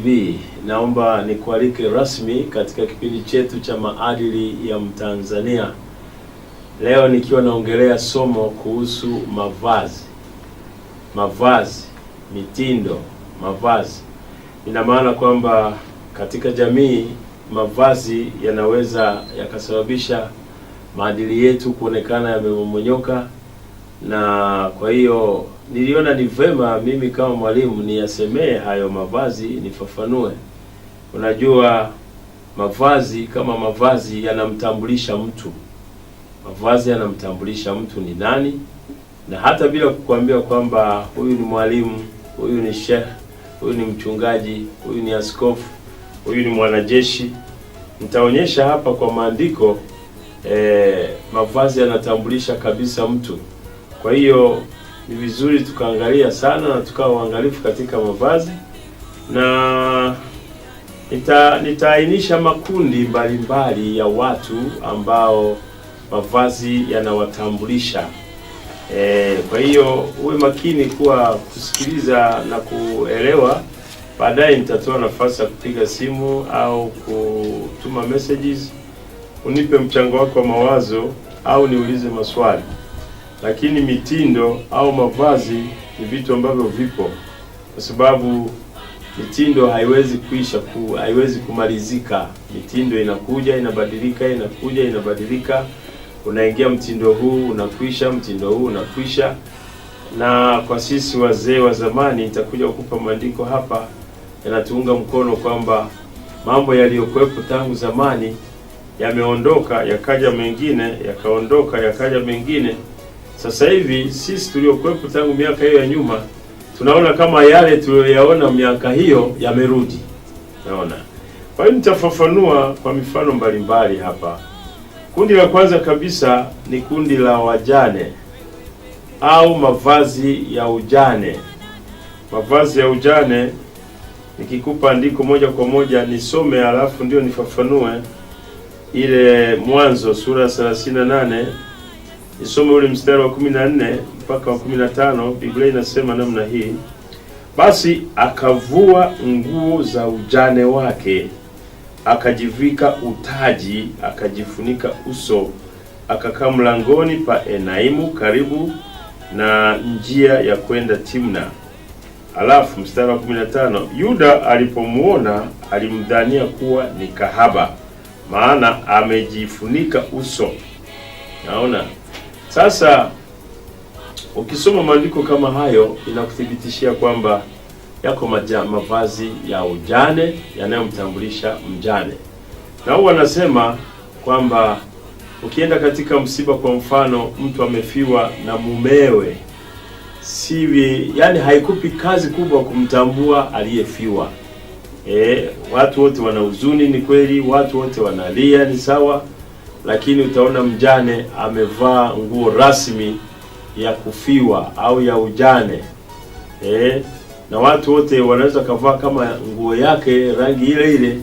TV. Naomba nikualike rasmi katika kipindi chetu cha maadili ya Mtanzania. Leo nikiwa naongelea somo kuhusu mavazi, mitindo, mavazi. Ina maana kwamba katika jamii mavazi yanaweza yakasababisha maadili yetu kuonekana yamemomonyoka, na kwa hiyo niliona ni vema mimi kama mwalimu niyasemee hayo mavazi, nifafanue. Unajua mavazi yanamtambulisha mtu. Mavazi yanamtambulisha mtu ni nani, na hata bila kukuambia kwamba huyu ni mwalimu, huyu ni sheikh, huyu ni mchungaji, huyu ni askofu, huyu ni mwanajeshi. Nitaonyesha hapa kwa maandiko mavazi yanatambulisha kabisa mtu. Kwa hiyo ni vizuri tukaangalia sana na tukawa uangalifu katika mavazi, na nitaainisha makundi mbalimbali ya watu ambao mavazi yanawatambulisha. Kwa hiyo uwe makini kusikiliza na kuelewa. Baadaye nitatoa nafasi ya kupiga simu au kutuma messages, unipe mchango wako wa mawazo au niulize maswali. Lakini mitindo au mavazi ni vitu ambavyo vipo, kwa sababu mitindo haiwezi kumalizika. Mitindo inakuja, inabadilika, inakuja, inabadilika. Unaingia mtindo huu, unakwisha, mtindo huu unakwisha. Na kwa sisi wazee wa zamani, nitakuja kukupa maandiko hapa yanatuunga mkono kwamba mambo yaliyokuwepo tangu zamani yameondoka, yakaja mengine, yakaondoka, yakaja mengine. Sasa hivi sisi tuliokuwepo tangu miaka hiyo ya nyuma tunaona kama yale tuliyoyaona miaka hiyo yamerudi. Naona. Kwa hiyo nitafafanua kwa mifano mbalimbali hapa. Kundi la kwanza kabisa ni kundi la wajane au mavazi ya ujane. Mavazi ya ujane, nikikupa andiko moja kwa moja nisome alafu ndio nifafanue. Ile Mwanzo sura 38, nisome ule mstari wa 14 mpaka wa 15. Biblia inasema namna hii: basi akavua nguo za ujane wake, akajivika utaji, akajifunika uso, akakaa mlangoni pa Enaimu karibu na njia ya kwenda Timna. Alafu mstari wa 15, Yuda alipomuona alimdhania kuwa ni kahaba, maana amejifunika uso. Naona. Sasa ukisoma maandiko kama hayo inakuthibitishia kwamba yako mavazi ya ujane yanayomtambulisha mjane. Na huwa wanasema kwamba ukienda katika msiba, kwa mfano mtu amefiwa na mumewe, yani haikupi kazi kubwa kumtambua aliyefiwa. Watu wote wana huzuni, ni kweli, watu wote wanalia, ni sawa, lakini utaona mjane amevaa nguo rasmi ya kufiwa au ya ujane. Na watu wote wanaweza kavaa kama nguo yake rangi ile ile,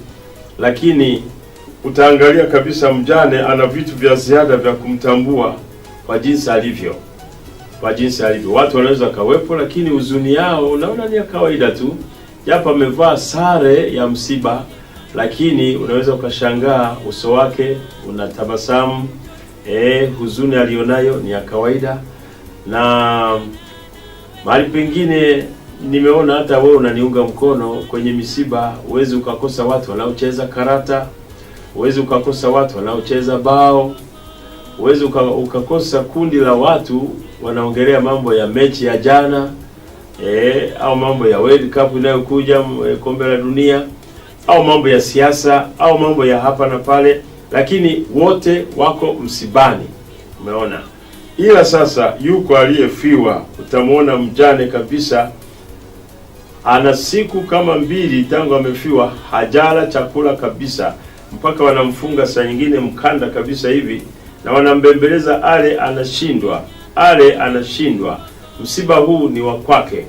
lakini utaangalia kabisa mjane ana vitu vya ziada vya kumtambua kwa jinsi alivyo. Watu wanaweza kawepo, lakini huzuni yao unaona ni ya kawaida tu. Japo amevaa sare ya msiba, lakini unaweza ukashangaa uso wake unatabasamu. Huzuni alionayo ni ya kawaida. Na mahali pengine nimeona hata wewe unaniunga mkono kwenye misiba, uwezi ukakosa watu wanaocheza karata, uwezi ukakosa watu wanaocheza bao, uwezi ukakosa kundi la watu wanaongelea mambo ya mechi ya jana, au mambo ya World Cup inayokuja, kombe la dunia, au mambo ya siasa, au mambo ya hapa na pale, lakini wote wako msibani. Umeona? Ila sasa yuko aliyefiwa, utamuona mjane kabisa, ana siku kama 2 tangu amefiwa, hajala chakula kabisa, mpaka wanamfunga saa nyingine mkanda kabisa hivi, na wanambembeleza anashindwa. Msiba huu ni wa kwake.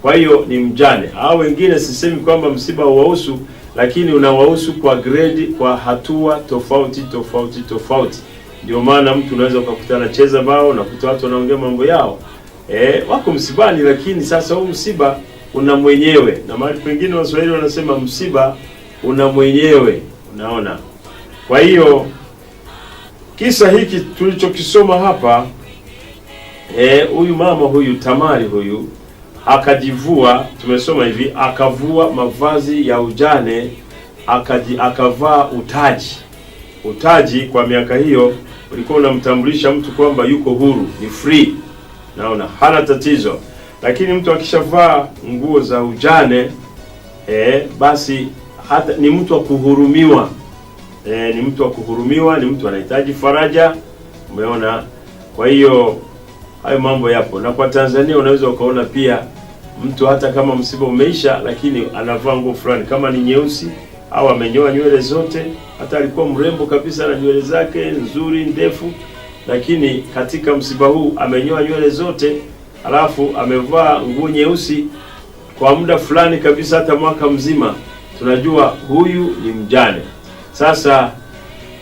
Kwa hiyo ni mjane. Au wengine, sisemi kwamba msiba uwahusu, lakini unawahusu kwa grade, kwa hatua tofauti. Ndio maana mtu unaweza ukakutana cheza bao na kuta watu wanaongea mambo yao. Wako msibani, lakini sasa huu msiba una mwenyewe, na mahali pengine Waswahili wanasema msiba una mwenyewe. Unaona? Kwa hiyo kisa hiki tulichokisoma hapa, huyu mama huyu Tamari huyu akajivua, tumesoma hivi, akavua mavazi ya ujane, akavaa utaji. Utaji kwa miaka hiyo ulikuwa unamtambulisha mtu kwamba yuko huru, ni free. Naona hana tatizo. Lakini mtu akishavaa nguo za ujane, basi hata ni mtu wa kuhurumiwa. Ni mtu wa kuhurumiwa, ni mtu anahitaji faraja. Umeona? Kwa hiyo hayo mambo yapo. Na kwa Tanzania unaweza ukaona pia mtu hata kama msiba umeisha, lakini anavaa nguo fulani, kama ni nyeusi au amenyoa nywele zote, hata alikuwa mrembo kabisa na nywele zake nzuri ndefu, lakini katika msiba huu amenyoa nywele zote, alafu amevaa nguo nyeusi kwa muda fulani kabisa, hata mwaka mzima, tunajua huyu ni mjane. Sasa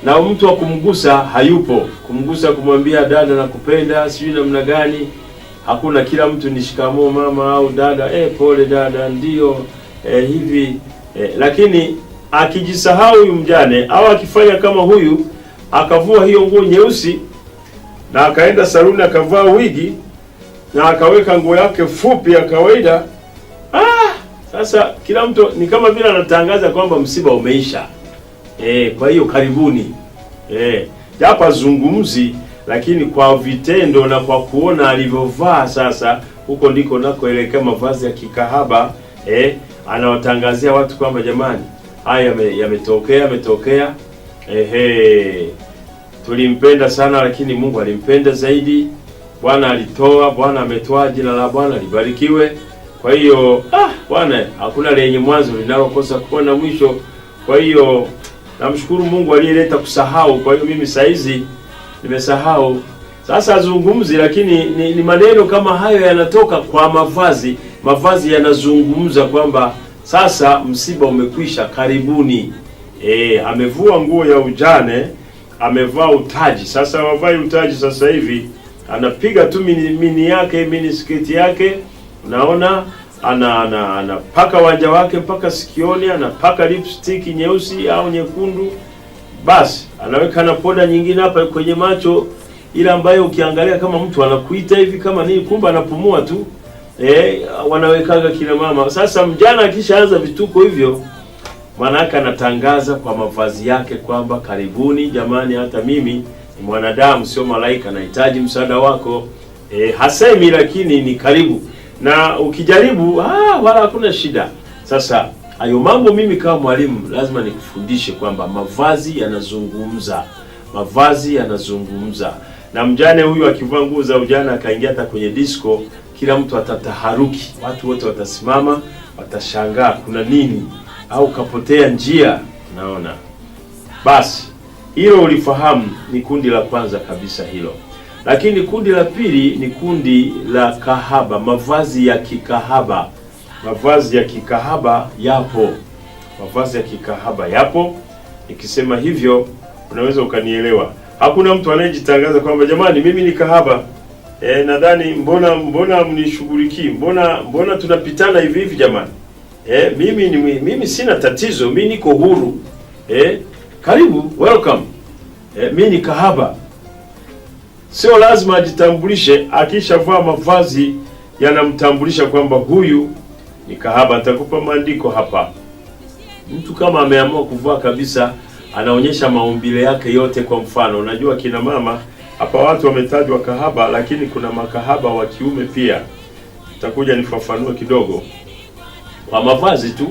na mtu wa kumgusa hayupo, kumgusa, kumwambia dada nakupenda, sijui namna gani, hakuna. Kila mtu ni shikamoo mama au dada, pole dada, ndio hivi. Lakini akijisahau huyu mjane, au akifanya kama huyu, akavua hiyo nguo nyeusi na akaenda saluni akavaa wigi na akaweka nguo yake fupi ya kawaida, sasa kila mtu ni kama vile anatangaza kwamba msiba umeisha. Kwa hiyo karibuni. Japo azungumzi, lakini kwa vitendo na kwa kuona alivyovaa, sasa huko ndiko nakoelekea mavazi ya kikahaba. Anawatangazia watu kwamba jamani, haya yametokea. Tulimpenda sana, lakini Mungu alimpenda zaidi. Bwana alitoa, Bwana ametoa, jina la Bwana libarikiwe. Kwa hiyo Bwana, hakuna lenye mwanzo linalokosa kuwa na mwisho. Kwa hiyo namshukuru Mungu aliyeleta kusahau. Kwa hiyo mimi saizi nimesahau. Sasa azungumzi, lakini ni maneno kama hayo yanatoka kwa mavazi. Mavazi yanazungumza kwamba sasa msiba umekwisha, karibuni. Amevua nguo ya ujane, amevaa utaji. Sasa wavai utaji sasa hivi, anapiga tu mini sketi yake, unaona, anapaka wanja wake mpaka sikioni, anapaka lipstick nyeusi au nyekundu, basi anaweka na poda nyingine hapa kwenye macho, ile ambayo ukiangalia kama mtu anakuita hivi kama nini, kumbe anapumua tu. Wanawekaga kina mama. Sasa mjana akishaanza vituko hivyo, maana yake anatangaza kwa mavazi yake kwamba karibuni jamani, hata mimi ni mwanadamu, sio malaika, nahitaji msaada wako. Hasemi, lakini ni karibu. Na ukijaribu wala hakuna shida. Sasa hayo mambo mimi kama mwalimu lazima nikufundishe kwamba mavazi yanazungumza. Mavazi yanazungumza. Na mjane huyu akivaa nguo za ujana akaingia hata kwenye disco, kila mtu atataharuki. Watu wote watasimama, watashangaa kuna nini, au kapotea njia. Naona. Basi hilo ulifahamu, ni kundi la kwanza kabisa hilo. Lakini kundi la pili ni kundi la kahaba, mavazi ya kikahaba. Mavazi ya kikahaba yapo. Mavazi ya kikahaba yapo. Nikisema hivyo unaweza ukanielewa. Hakuna mtu anayejitangaza kwamba jamani mimi ni kahaba. Nadhani mbona mnishughulikii? Mbona tunapitana hivi hivi jamani? Mimi sina tatizo, mimi niko huru. Karibu, welcome. Mimi ni kahaba. Sio lazima ajitambulishe. Akishavaa mavazi yanamtambulisha kwamba huyu ni kahaba. Nitakupa maandiko hapa. Mtu kama ameamua kuvaa kabisa, anaonyesha maumbile yake yote. Kwa mfano, unajua kina mama hapa watu wametajwa kahaba, lakini kuna makahaba wa kiume pia. Nitakuja nifafanue kidogo kwa mavazi tu.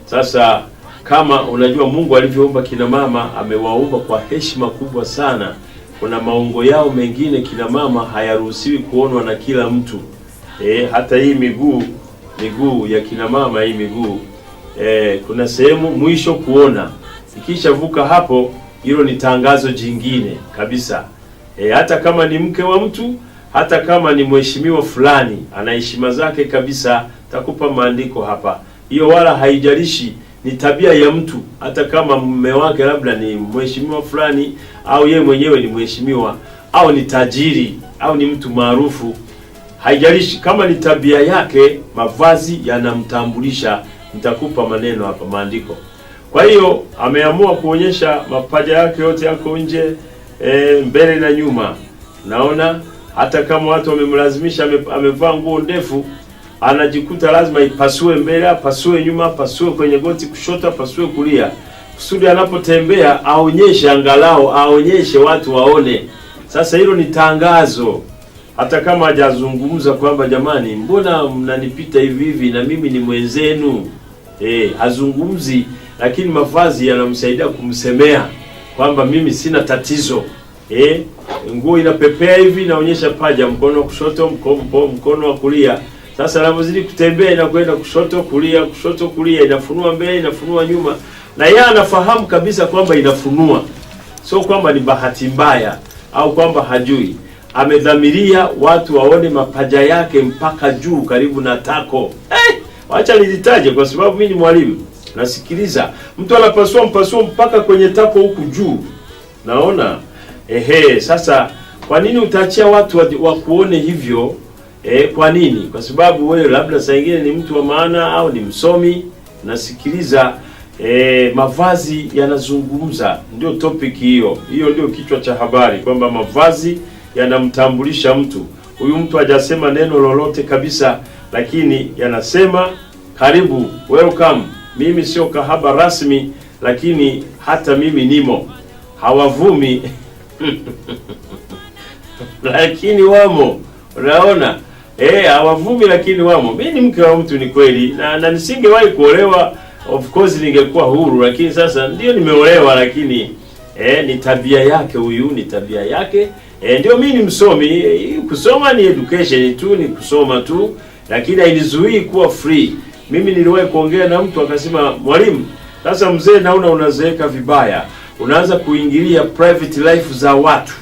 Sasa kama unajua Mungu alivyoumba kina mama, amewaumba kwa heshima kubwa sana. Kuna maungo yao mengine kina mama hayaruhusiwi kuonwa na kila mtu. Hata hii miguu ya kina mama, hii miguu kuna sehemu mwisho kuona. Ikishavuka hapo, hilo ni tangazo jingine kabisa. Hata kama ni mke wa mtu, hata kama ni mheshimiwa fulani, ana heshima zake kabisa. Takupa maandiko hapa. Hiyo wala haijalishi ni tabia ya mtu. Hata kama mume wake labda ni mheshimiwa fulani, au yeye mwenyewe ni mheshimiwa, au ni tajiri, au ni mtu maarufu, haijalishi kama ni tabia yake, mavazi yanamtambulisha. Nitakupa maneno hapa, maandiko. Kwa hiyo ameamua kuonyesha mapaja yake yote yako nje, mbele na nyuma. Naona hata kama watu wamemlazimisha, amevaa nguo ndefu, anajikuta lazima ipasue mbele, pasue nyuma, pasue kwenye goti kushoto, pasue kulia, kusudi anapotembea aonyeshe, angalau aonyeshe watu waone. Sasa hilo ni tangazo, hata kama hajazungumza kwamba jamani, mbona mnanipita hivi hivi na mimi ni mwenzenu. Hazungumzi, lakini mavazi yanamsaidia kumsemea kwamba mimi sina tatizo. Nguo inapepea hivi, inaonyesha paja, mkono wa kushoto, mkono wa kulia. Sasa anapozidi kutembea inakwenda kushoto kulia, inafunua mbele, inafunua nyuma, na yeye anafahamu kabisa kwamba inafunua, sio kwamba ni bahati mbaya au kwamba hajui. Amedhamiria watu waone mapaja yake mpaka juu karibu na tako. Wacha nilitaje kwa sababu mimi ni mwalimu. Nasikiliza. Mtu anapasua mpaka kwenye tako huku juu. Naona? Sasa kwa nini utaachia watu wa kuone hivyo? Kwa nini? Kwa sababu wewe labda saa nyingine ni mtu wa maana au ni msomi. Nasikiliza. Mavazi yanazungumza, ndio topic hiyo. Hiyo ndio kichwa cha habari, kwamba mavazi yanamtambulisha mtu. Huyu mtu hajasema neno lolote kabisa, lakini yanasema karibu, welcome. Mimi sio kahaba rasmi, lakini hata mimi nimo. Hawavumi lakini wamo. Unaona? Hawavumi lakini wamo. Mimi ni mke wa mtu, ni kweli, na nisingewahi kuolewa. Of course ningekuwa huru, lakini sasa ndio nimeolewa, lakini ni tabia yake huyu, ni tabia yake. Ndio mimi ni msomi, kusoma ni education tu, ni kusoma tu, lakini hainizuii kuwa free. Mimi niliwahi kuongea na mtu akasema, mwalimu, sasa mzee naona unazeeka vibaya, unaanza kuingilia private life za watu.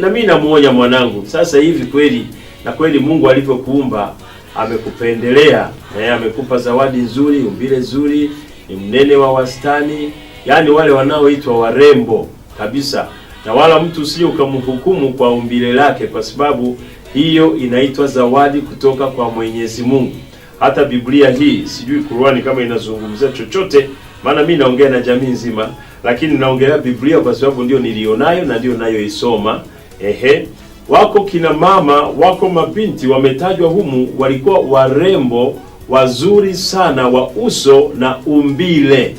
Na mimi namuonya mwanangu, sasa hivi kweli na kweli Mungu alivyokuumba amekupendelea, amekupa zawadi nzuri, umbile nzuri, ni mnene wa wastani, yani wale wanaoitwa warembo kabisa. Na wala mtu usije ukamhukumu kwa umbile lake, kwa sababu hiyo inaitwa zawadi kutoka kwa Mwenyezi Mungu. Hata Biblia hii, sijui Qur'ani kama inazungumzia chochote, maana mimi naongea na jamii nzima, lakini naongelea Biblia kwa sababu ndio nilionayo na ndio nayoisoma. Wako kina mama, wako mabinti wametajwa humu, walikuwa warembo wazuri sana wa uso na umbile.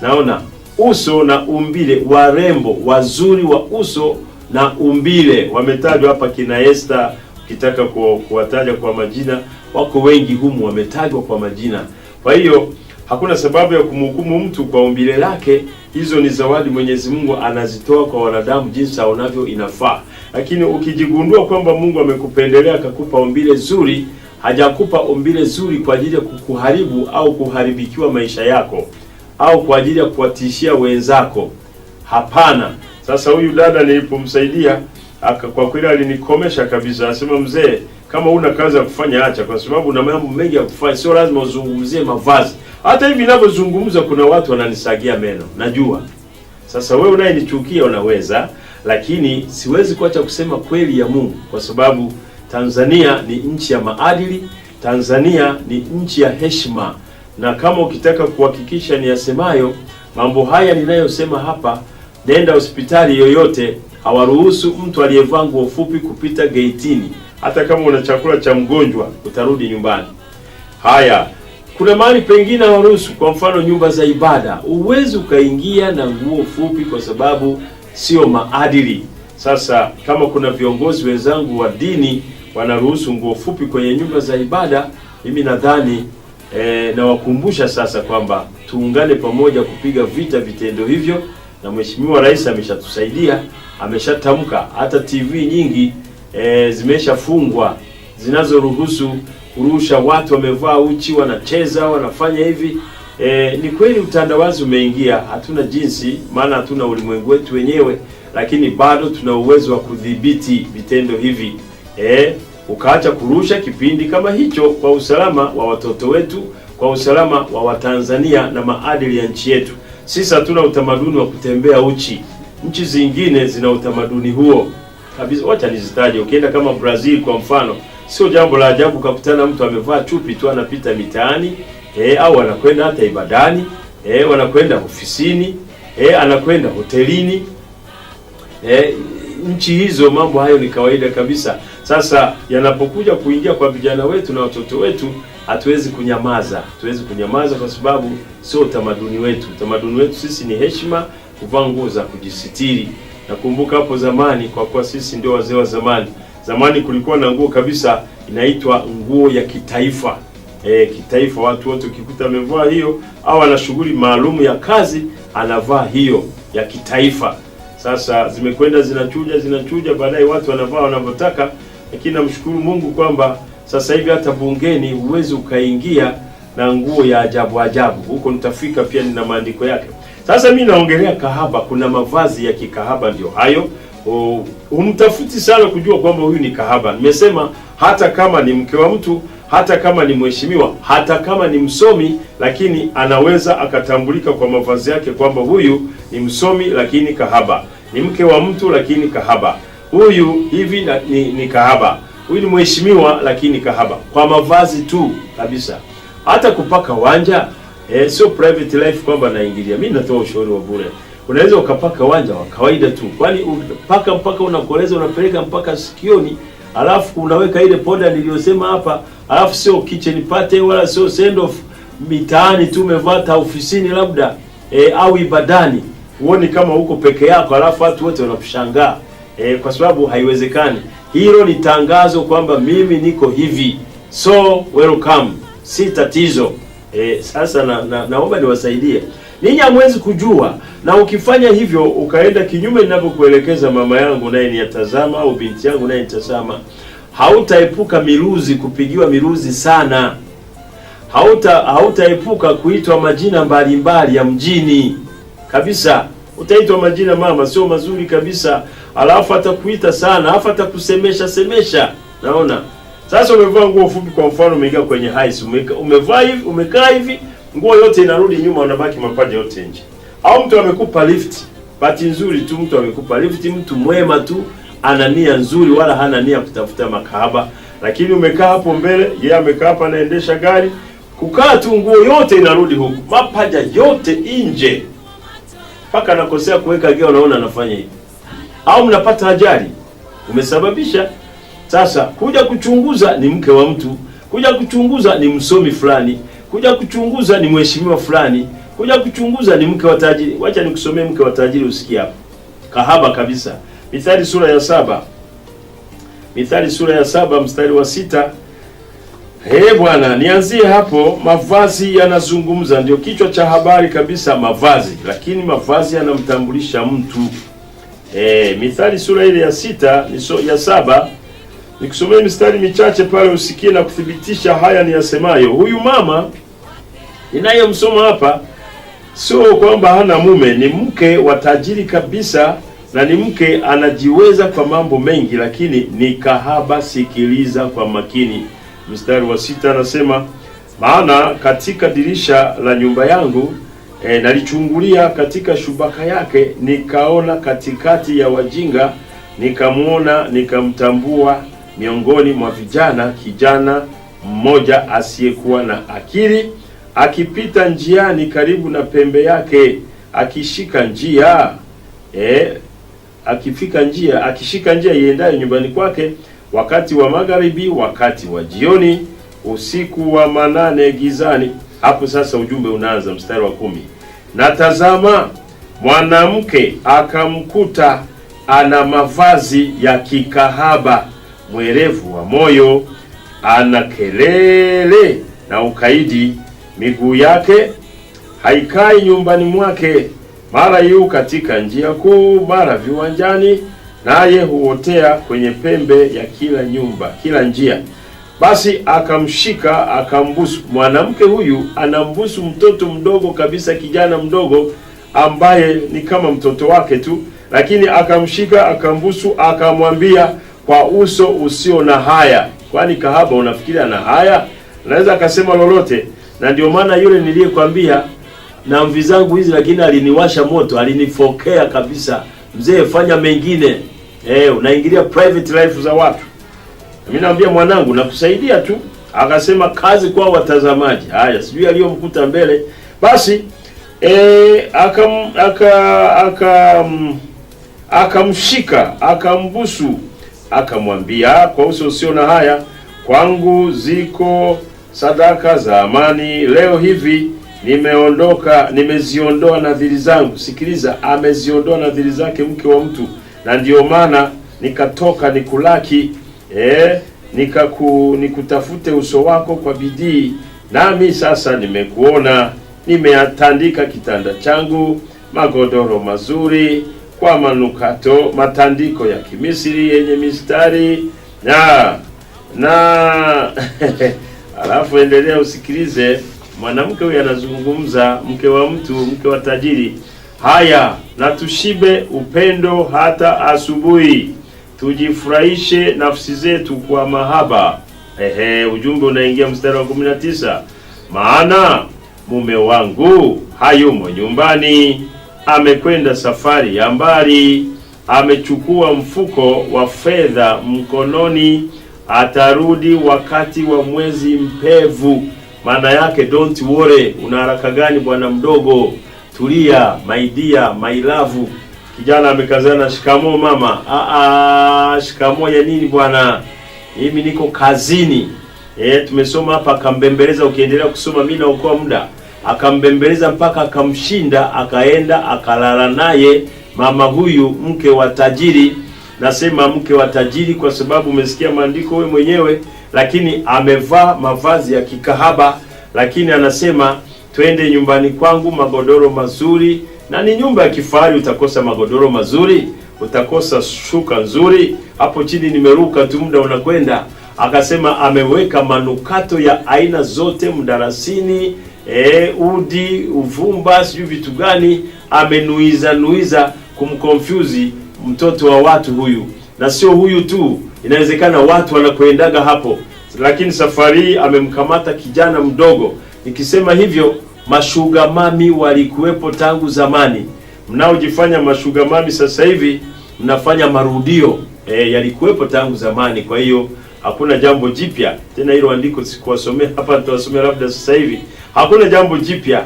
Naona uso na umbile, warembo wazuri wa uso na umbile wametajwa hapa. Kina Esther, ukitaka kuwataja kwa majina, wako wengi humu wametajwa kwa majina. Kwa hiyo hakuna sababu ya kumhukumu mtu kwa umbile lake. Hizo ni zawadi Mwenyezi Mungu anazitoa kwa wanadamu jinsi aonavyo inafaa. Lakini ukijigundua kwamba Mungu amekupendelea akakupa umbile zuri, hajakupa umbile zuri kwa ajili ya kukuharibu au kuharibikiwa maisha yako au kwa ajili ya kuwatishia wenzako. Hapana. Sasa huyu dada nilipomsaidia, kwa kweli alinikomesha kabisa. Anasema, mzee, kama una kazi ya kufanya acha, kwa sababu una mambo mengi ya kufanya, sio lazima uzungumzie mavazi. Hata hivi ninavyozungumza kuna watu wananisagia meno, najua. Sasa wewe unayenichukia unaweza, lakini siwezi kuacha kusema kweli ya Mungu, kwa sababu Tanzania ni nchi ya maadili, Tanzania ni nchi ya heshima. Na kama ukitaka kuhakikisha ni yasemayo mambo haya ninayosema hapa, nenda hospitali yoyote, hawaruhusu mtu aliyevaa nguo fupi kupita gateini. Hata kama una chakula cha mgonjwa utarudi nyumbani. Haya, kuna mahali pengine hawaruhusu, kwa mfano nyumba za ibada, uwezi ukaingia na nguo fupi kwa sababu sio maadili. Sasa kama kuna viongozi wenzangu wa dini wanaruhusu nguo fupi kwenye nyumba za ibada, mimi nadhani na wakumbusha sasa kwamba tuungane pamoja kupiga vita vitendo hivyo, na Mheshimiwa Rais ameshatusaidia, ameshatamka. Hata TV nyingi zimeshafungwa zinazoruhusu kurusha watu wamevaa uchi, wanacheza, wanafanya hivi. Ni kweli utandawazi umeingia, hatuna jinsi, maana hatuna ulimwengu wetu wenyewe, lakini bado tuna uwezo wa kudhibiti vitendo hivi. Ukaacha kurusha kipindi kama hicho kwa usalama wa watoto wetu, kwa usalama wa Watanzania na maadili ya nchi yetu. Sisi hatuna utamaduni wa kutembea uchi. Nchi zingine zina utamaduni huo kabisa. Wacha nizitaje. Ukienda kama Brazil kwa mfano, Sio jambo la ajabu kukutana mtu amevaa chupi tu anapita mitaani, au anakwenda hata ibadani, wanakwenda ofisini, anakwenda hotelini. Nchi hizo mambo hayo ni kawaida kabisa. Sasa yanapokuja kuingia kwa vijana wetu na watoto wetu, hatuwezi kunyamaza. Hatuwezi kunyamaza kwa sababu sio utamaduni wetu. Utamaduni wetu sisi ni heshima, kuvaa nguo za kujisitiri. Nakumbuka hapo zamani, kwa kuwa sisi ndio wazee wa zamani. Zamani kulikuwa na nguo kabisa inaitwa nguo ya kitaifa. Kitaifa, watu wote ukikuta amevaa hiyo au ana shughuli maalum ya kazi, anavaa hiyo ya kitaifa. Sasa zimekwenda zinachuja, baadaye watu wanavaa wanavyotaka, lakini namshukuru Mungu kwamba sasa hivi hata bungeni huwezi ukaingia na nguo ya ajabu. Huko nitafika pia, nina maandiko yake. Sasa mimi naongelea kahaba, kuna mavazi ya kikahaba ndio hayo. Umtafuti sana kujua kwamba huyu ni kahaba. Nimesema hata kama ni mke wa mtu, hata kama ni mheshimiwa, hata kama ni msomi, lakini anaweza akatambulika kwa mavazi yake kwamba huyu ni msomi lakini kahaba. Ni mke wa mtu lakini kahaba. Huyu hivi ni kahaba. Huyu ni mheshimiwa lakini kahaba. Kwa mavazi tu kabisa. Hata kupaka wanja, sio private life kwamba naingilia. Mimi natoa ushauri wa bure. Unaweza ukapaka wanja wa kawaida tu. Kwani unapaka mpaka unakoleza, unapeleka mpaka sikioni, alafu unaweka ile poda niliyosema hapa, alafu sio kitchen party wala sio send off, mitaani tu umevaa ofisini labda, au ibadani. Uone kama uko peke yako, alafu watu wote wanakushangaa. Kwa sababu haiwezekani. Hilo ni tangazo kwamba mimi niko hivi. So welcome. Si tatizo. Sasa naomba niwasaidie. Ninyi hamwezi kujua, na ukifanya hivyo ukaenda kinyume ninavyokuelekeza mama yangu naye niyatazama, au binti yangu naye nitazama, hautaepuka miruzi, kupigiwa miruzi sana. Hautaepuka kuitwa majina mbalimbali ya mjini. Kabisa. Utaitwa majina mama sio mazuri kabisa. Alafu atakuita sana, alafu atakusemesha. Naona. Sasa umevaa nguo fupi, kwa mfano umeingia kwenye haisi, umevaa hivi, umekaa hivi, nguo yote inarudi nyuma, unabaki mapaja yote nje. Au mtu amekupa lift. Bahati nzuri tu mtu amekupa lift, mtu mwema tu, ana nia nzuri wala hana nia kutafuta makahaba. Lakini umekaa hapo mbele, yeye amekaa hapa anaendesha gari, kukaa tu nguo yote inarudi huku, mapaja yote nje. Paka anakosea kuweka geo, unaona anafanya hivi. Au mnapata ajali, umesababisha. Sasa kuja kuchunguza ni mke wa mtu, kuja kuchunguza ni msomi fulani, kuja kuchunguza ni mheshimiwa fulani, kuja kuchunguza ni mke wa tajiri. Wacha nikusomee mke wa tajiri usikie hapo. Kahaba kabisa. Mithali sura ya 7. Mithali sura ya 7 mstari wa 6. Bwana, nianzie hapo. Mavazi yanazungumza, ndio kichwa cha habari kabisa, mavazi. Lakini mavazi yanamtambulisha mtu. Mithali sura ile ya 6 ya 7. Nikusomee mistari michache pale usikie na kuthibitisha haya ni yasemayo. Huyu mama ninayemsoma hapa sio kwamba hana mume, ni mke wa tajiri kabisa, na ni mke anajiweza kwa mambo mengi, lakini ni kahaba. Sikiliza kwa makini. Mstari wa 6 anasema, maana katika dirisha la nyumba yangu nalichungulia katika shubaka yake, nikaona katikati ya wajinga, nikamuona, nikamtambua miongoni mwa vijana kijana mmoja asiyekuwa na akili, akipita njiani karibu na pembe yake, akishika njia iendayo nyumbani kwake, wakati wa magharibi, wakati wa jioni, usiku wa manane gizani. Hapo sasa ujumbe unaanza, mstari wa 10. Na tazama, mwanamke akamkuta ana mavazi ya kikahaba, mwerevu wa moyo, ana kelele na ukaidi, miguu yake haikai nyumbani mwake, mara yu katika njia kuu, mara viwanjani, naye huotea kwenye pembe ya kila njia. Basi akamshika akambusu. Mwanamke huyu anambusu mtoto mdogo kabisa, kijana mdogo ambaye ni kama mtoto wake tu, lakini akamshika akambusu, akamwambia kwa uso usio na haya. Kwani kahaba unafikiria na haya? Naweza akasema lolote. Na ndio maana yule niliyekwambia na mvi zangu hizi, lakini aliniwasha moto, alinifokea kabisa. Mzee, fanya mengine. Unaingilia private life za watu. Mimi naambia mwanangu nakusaidia tu. Akasema kazi kwa watazamaji. Haya, sijui aliyomkuta mbele. Basi akamshika, akambusu, akamwambia kwa uso usio na haya, kwangu ziko sadaka za amani, leo hivi nimeziondoa nadhiri zangu. Sikiliza, ameziondoa nadhiri zake mke wa mtu, na ndio maana nikatoka nikulaki, nikutafute uso wako kwa bidii, nami sasa nimekuona. Nimeatandika kitanda changu magodoro mazuri kwa manukato, matandiko ya Kimisri yenye mistari na alafu endelea usikilize. Mwanamke huyu anazungumza, mke wa mtu, mke wa tajiri. Haya, na tushibe upendo hata asubuhi, tujifurahishe nafsi zetu kwa mahaba. Ujumbe unaingia mstari wa 19. Maana mume wangu hayumo nyumbani, amekwenda safari ya mbali, amechukua mfuko wa fedha mkononi, atarudi wakati wa mwezi mpevu. Maana yake don't worry. Una haraka gani bwana mdogo? Tulia, my dear, my love. Kijana amekazana, shikamo mama. Shikamo ya nini bwana? Mimi niko kazini. Tumesoma hapa, akambembeleza. Ukiendelea kusoma mimi naokoa muda. Akambembeleza mpaka akamshinda, akaenda akalala naye mama huyu, mke wa tajiri. Nasema mke wa tajiri kwa sababu umesikia maandiko wewe mwenyewe, lakini amevaa mavazi ya kikahaba, lakini anasema twende nyumbani kwangu, magodoro mazuri. Na ni nyumba ya kifahari, utakosa magodoro mazuri? Utakosa shuka nzuri? Hapo chini nimeruka tu, muda unakwenda. Akasema ameweka manukato ya aina zote, mdarasini, udi, uvumba, sijui vitu gani, amenuiza kumconfuse mtoto wa watu huyu. Na sio huyu tu, inawezekana watu wanakwendaga hapo, lakini safari amemkamata kijana mdogo. Nikisema hivyo, mashuga mami walikuwepo tangu zamani. Mnaojifanya mashuga mami sasa hivi mnafanya marudio, yalikuwepo tangu zamani. Kwa hiyo hakuna jambo jipya tena. Hilo andiko sikuwasomea hapa, nitawasomea labda sasa hivi. Hakuna jambo jipya.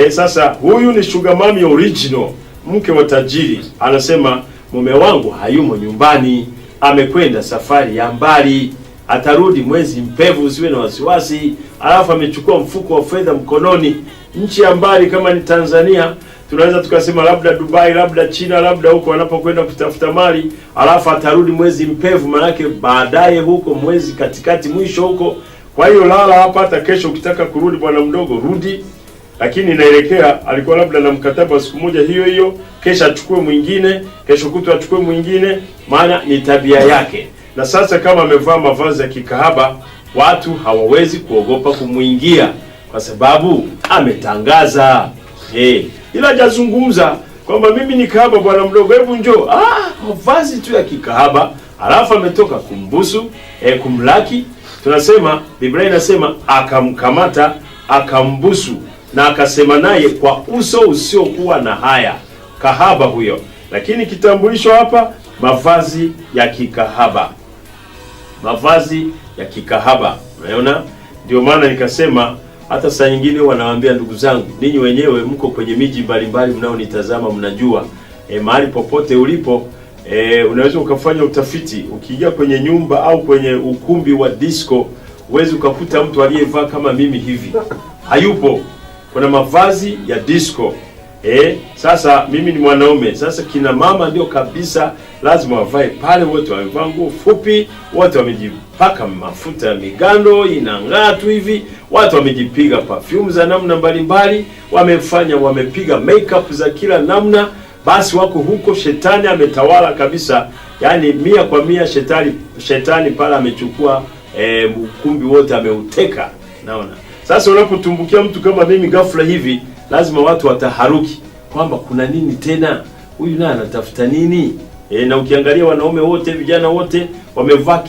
Sasa huyu ni sugar mami original, mke wa tajiri. Anasema mume wangu hayumo nyumbani, amekwenda safari ya mbali, atarudi mwezi mpevu, usiwe na wasiwasi. Alafu amechukua mfuko wa fedha mkononi. Nchi ya mbali kama ni Tanzania, tunaweza tukasema labda Dubai, labda China, labda huko wanapokwenda kutafuta mali. Alafu atarudi mwezi mpevu, manake baadaye huko mwezi katikati, mwisho huko. Kwa hiyo lala hapa, hata kesho ukitaka kurudi bwana mdogo rudi. Lakini inaelekea alikuwa labda na mkataba siku moja hiyo, kesho achukue mwingine, kesho kutwa achukue mwingine, maana ni tabia yake. Na sasa kama amevaa mavazi ya kikahaba, watu hawawezi kuogopa kumuingia kwa sababu ametangaza. Ila hajazungumza kwamba mimi ni kahaba bwana mdogo, hebu njoo. Mavazi tu ya kikahaba, alafu ametoka kumbusu, kumlaki. Tunasema Biblia inasema akamkamata, akambusu na akasema naye kwa uso usiokuwa na haya. Kahaba huyo. Lakini kitambulisho hapa, mavazi ya kikahaba. Mavazi ya kikahaba. Unaona? Ndio maana nikasema hata saa nyingine wanawaambia ndugu zangu, ninyi wenyewe mko kwenye miji mbalimbali, mnaonitazama mnajua, mahali popote ulipo, unaweza ukafanya utafiti. Ukiingia kwenye nyumba au kwenye ukumbi wa disco, uwezi ukakuta mtu aliyevaa kama mimi hivi. Hayupo. Kuna mavazi ya disco. Sasa mimi ni mwanaume. Sasa kina mama ndio kabisa lazima wavae pale, wote wamevaa nguo fupi, wote wamejipaka mafuta ya migando inang'aa tu hivi, watu wamejipiga perfume za namna mbalimbali, wamepiga makeup za kila namna. Basi wako huko, shetani ametawala kabisa. Yaani 100% shetani pale amechukua ukumbi wote, ameuteka. Naona sasa unapotumbukia mtu kama mimi ghafla hivi, lazima watu wataharuki kwamba kuna nini tena, huyu naye anatafuta nini? Na ukiangalia wanaume wote, vijana wote wamevaa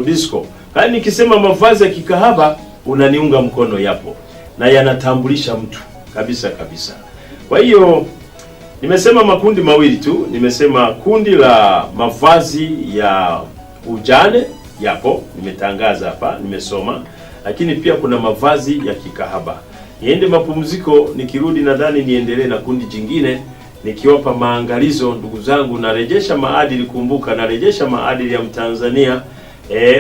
disco. Yaani nikisema mavazi ya kikahaba, unaniunga mkono, yapo na yanatambulisha mtu kabisa. Kwa hiyo nimesema makundi mawili tu. Nimesema kundi la mavazi ya ujane, yapo, nimetangaza hapa, nimesoma, lakini pia kuna mavazi ya kikahaba. Niende mapumziko, nikirudi nadhani niendelee na kundi jingine nikiwapa maangalizo. Ndugu zangu, narejesha maadili, kumbuka narejesha maadili ya Mtanzania.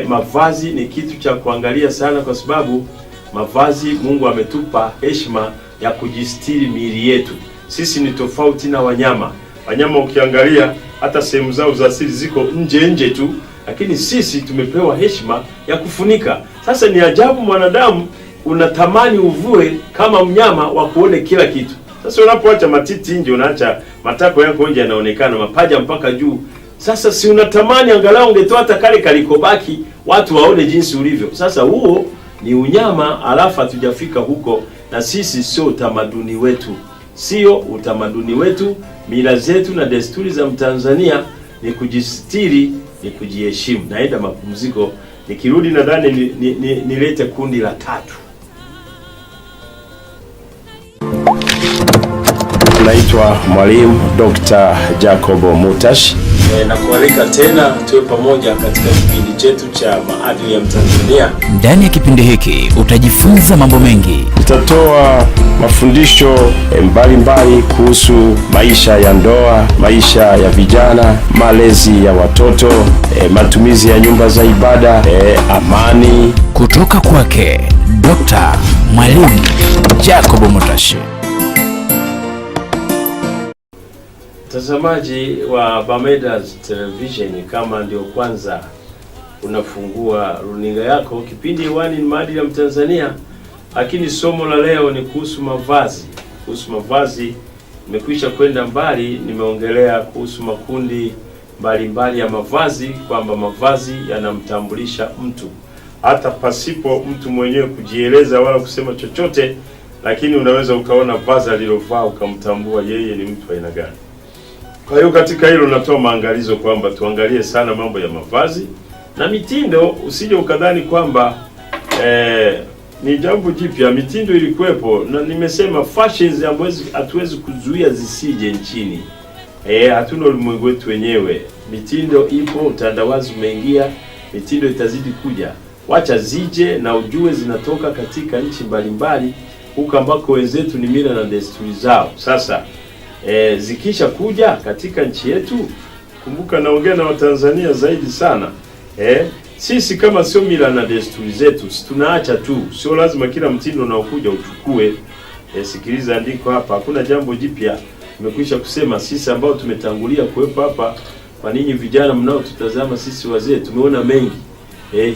Mavazi ni kitu cha kuangalia sana, kwa sababu mavazi, Mungu ametupa heshima ya kujistiri miili yetu. Sisi ni tofauti na wanyama. Wanyama ukiangalia hata sehemu zao za asili ziko nje tu, lakini sisi tumepewa heshima ya kufunika. Sasa ni ajabu mwanadamu unatamani uvue kama mnyama wa kuone kila kitu. Sasa unapoacha matiti nje, unaacha matako yako nje yanaonekana, mapaja mpaka juu. Sasa si unatamani angalau ungetoa hata kale kalikobaki watu waone jinsi ulivyo. Sasa huo ni unyama, alafu hatujafika huko, na sisi sio utamaduni wetu. Sio utamaduni wetu. Mila zetu na desturi za Mtanzania ni kujistiri, ni kujiheshimu. Naenda mapumziko, nikirudi nadhani nilete kundi la 3. Naitwa Mwalimu Dr. Jacob Mutashi. Na kualika tena tuwe pamoja katika kipindi chetu cha maadili ya Mtanzania. Ndani ya kipindi hiki utajifunza mambo mengi. Tutatoa mafundisho mbalimbali kuhusu maisha ya ndoa, maisha ya vijana, malezi ya watoto, matumizi ya nyumba za ibada, amani. Kutoka kwake Dr. Mwalimu Jacob Mutashi. Mtazamaji wa Bamedas Television, kama ndio kwanza unafungua runinga yako, kipindi hewani ni maadili ya Mtanzania, lakini somo la leo ni kuhusu mavazi. Kuhusu mavazi nimekwisha kwenda mbali, nimeongelea kuhusu makundi mbalimbali ya mavazi, kwamba mavazi yanamtambulisha mtu hata pasipo mtu mwenyewe kujieleza wala kusema chochote, lakini unaweza ukaona vazi alilovaa ukamtambua yeye ni mtu aina gani. Kwa hiyo katika hilo natoa maangalizo kwamba tuangalie sana mambo ya mavazi na mitindo. Usije ukadhani kwamba ni jambo jipya. Mitindo ilikuwepo, na nimesema fashions hatuwezi kuzuia zisije nchini. Hatuna ulimwengu wetu wenyewe. Mitindo ipo, utandawazi umeingia, mitindo itazidi kuja. Wacha zije na ujue zinatoka katika nchi mbalimbali huko ambako wenzetu ni mila na desturi zao. Sasa zikisha kuja katika nchi yetu, kumbuka naongea na Watanzania zaidi sana. Sisi kama sio mila na desturi zetu, si tunaacha tu. Sio lazima kila mtindo unaokuja uchukue. Sikiliza andiko hapa, hakuna jambo jipya. Nimekwisha kusema sisi ambao tumetangulia kuwepo hapa, kwa ninyi vijana mnaotutazama, sisi wazee tumeona mengi.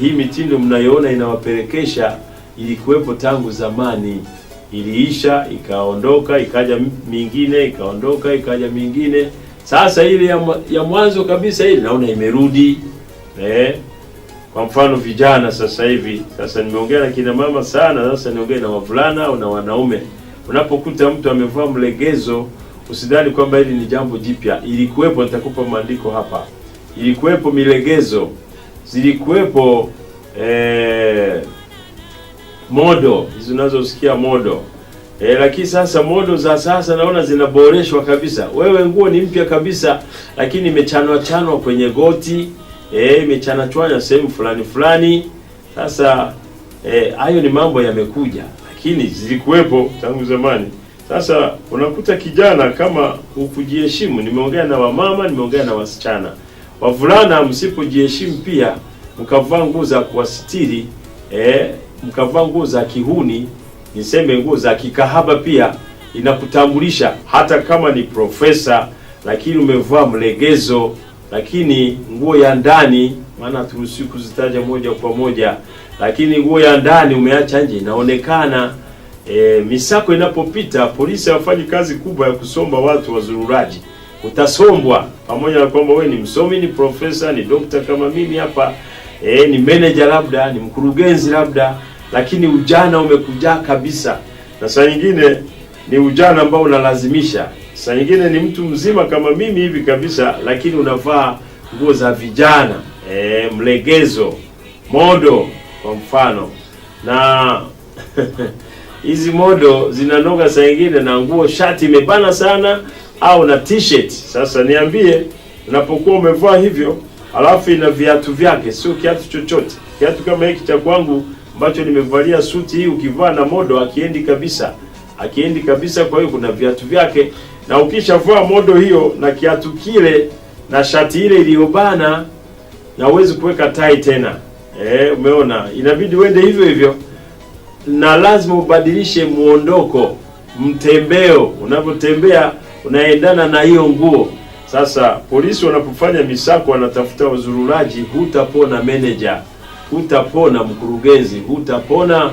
Hii mitindo mnayoona inawapelekesha ilikuwepo tangu zamani. Iliisha, ikaondoka, ikaja mingine, ikaondoka, ikaja mingine. Sasa ile ya mwanzo kabisa ile naona imerudi. Kwa mfano vijana sasa hivi, sasa nimeongea na kina mama sana, sasa niongea na wavulana au na wanaume. Unapokuta mtu amevaa mlegezo, usidhani kwamba hili ni jambo jipya. Ilikuwepo, nitakupa maandiko hapa. Ilikuwepo milegezo, zilikuwepo modo, hizo unazosikia modo. Lakini sasa modo za sasa naona zinaboreshwa kabisa. Wewe nguo ni mpya kabisa, lakini imechanwa kwenye goti, imechanachwanya sehemu fulani. Sasa hayo ni mambo yamekuja, lakini zilikuwepo tangu zamani. Sasa unakuta kijana kama ukujiheshimu, nimeongea na wamama, nimeongea na wasichana. Wavulana msipojiheshimu pia, mkavaa nguo za kuwasitiri, mkavaa nguo za kihuni, niseme nguo za kikahaba, pia inakutambulisha hata kama ni profesa, lakini umevaa mlegezo. Lakini nguo ya ndani, maana turuhusi kuzitaja moja kwa moja, lakini nguo ya ndani umeacha nje inaonekana. Misako inapopita, polisi hawafanyi kazi kubwa ya kusomba watu wazururaji. Utasombwa pamoja na kwamba wewe ni msomi, ni profesa, ni dokta kama mimi hapa, ni manager labda, ni mkurugenzi labda, lakini ujana umekuja kabisa. Na saa nyingine ni ujana ambao unalazimisha. Saa nyingine ni mtu mzima kama mimi hivi kabisa, lakini unavaa nguo za vijana, mlegezo, modo kwa mfano. Na hizi modo zinanoga saa nyingine na nguo, shati imebana sana au na t-shirt. Sasa niambie, unapokuwa umevaa hivyo, alafu ina viatu vyake, sio kiatu chochote. Kiatu kama hiki cha kwangu ambacho nimevalia suti hii, ukivaa na modo akiendi kabisa. Kwa hiyo kuna viatu vyake, na ukishavaa modo hiyo na kiatu kile na shati ile iliyobana, na uwezi kuweka tai tena. Umeona, inabidi uende hivyo hivyo, na lazima ubadilishe muondoko, mtembeo. Unapotembea unaendana na hiyo nguo. Sasa polisi wanapofanya misako, wanatafuta wazururaji, hutapona manager, hutapona mkurugenzi, hutapona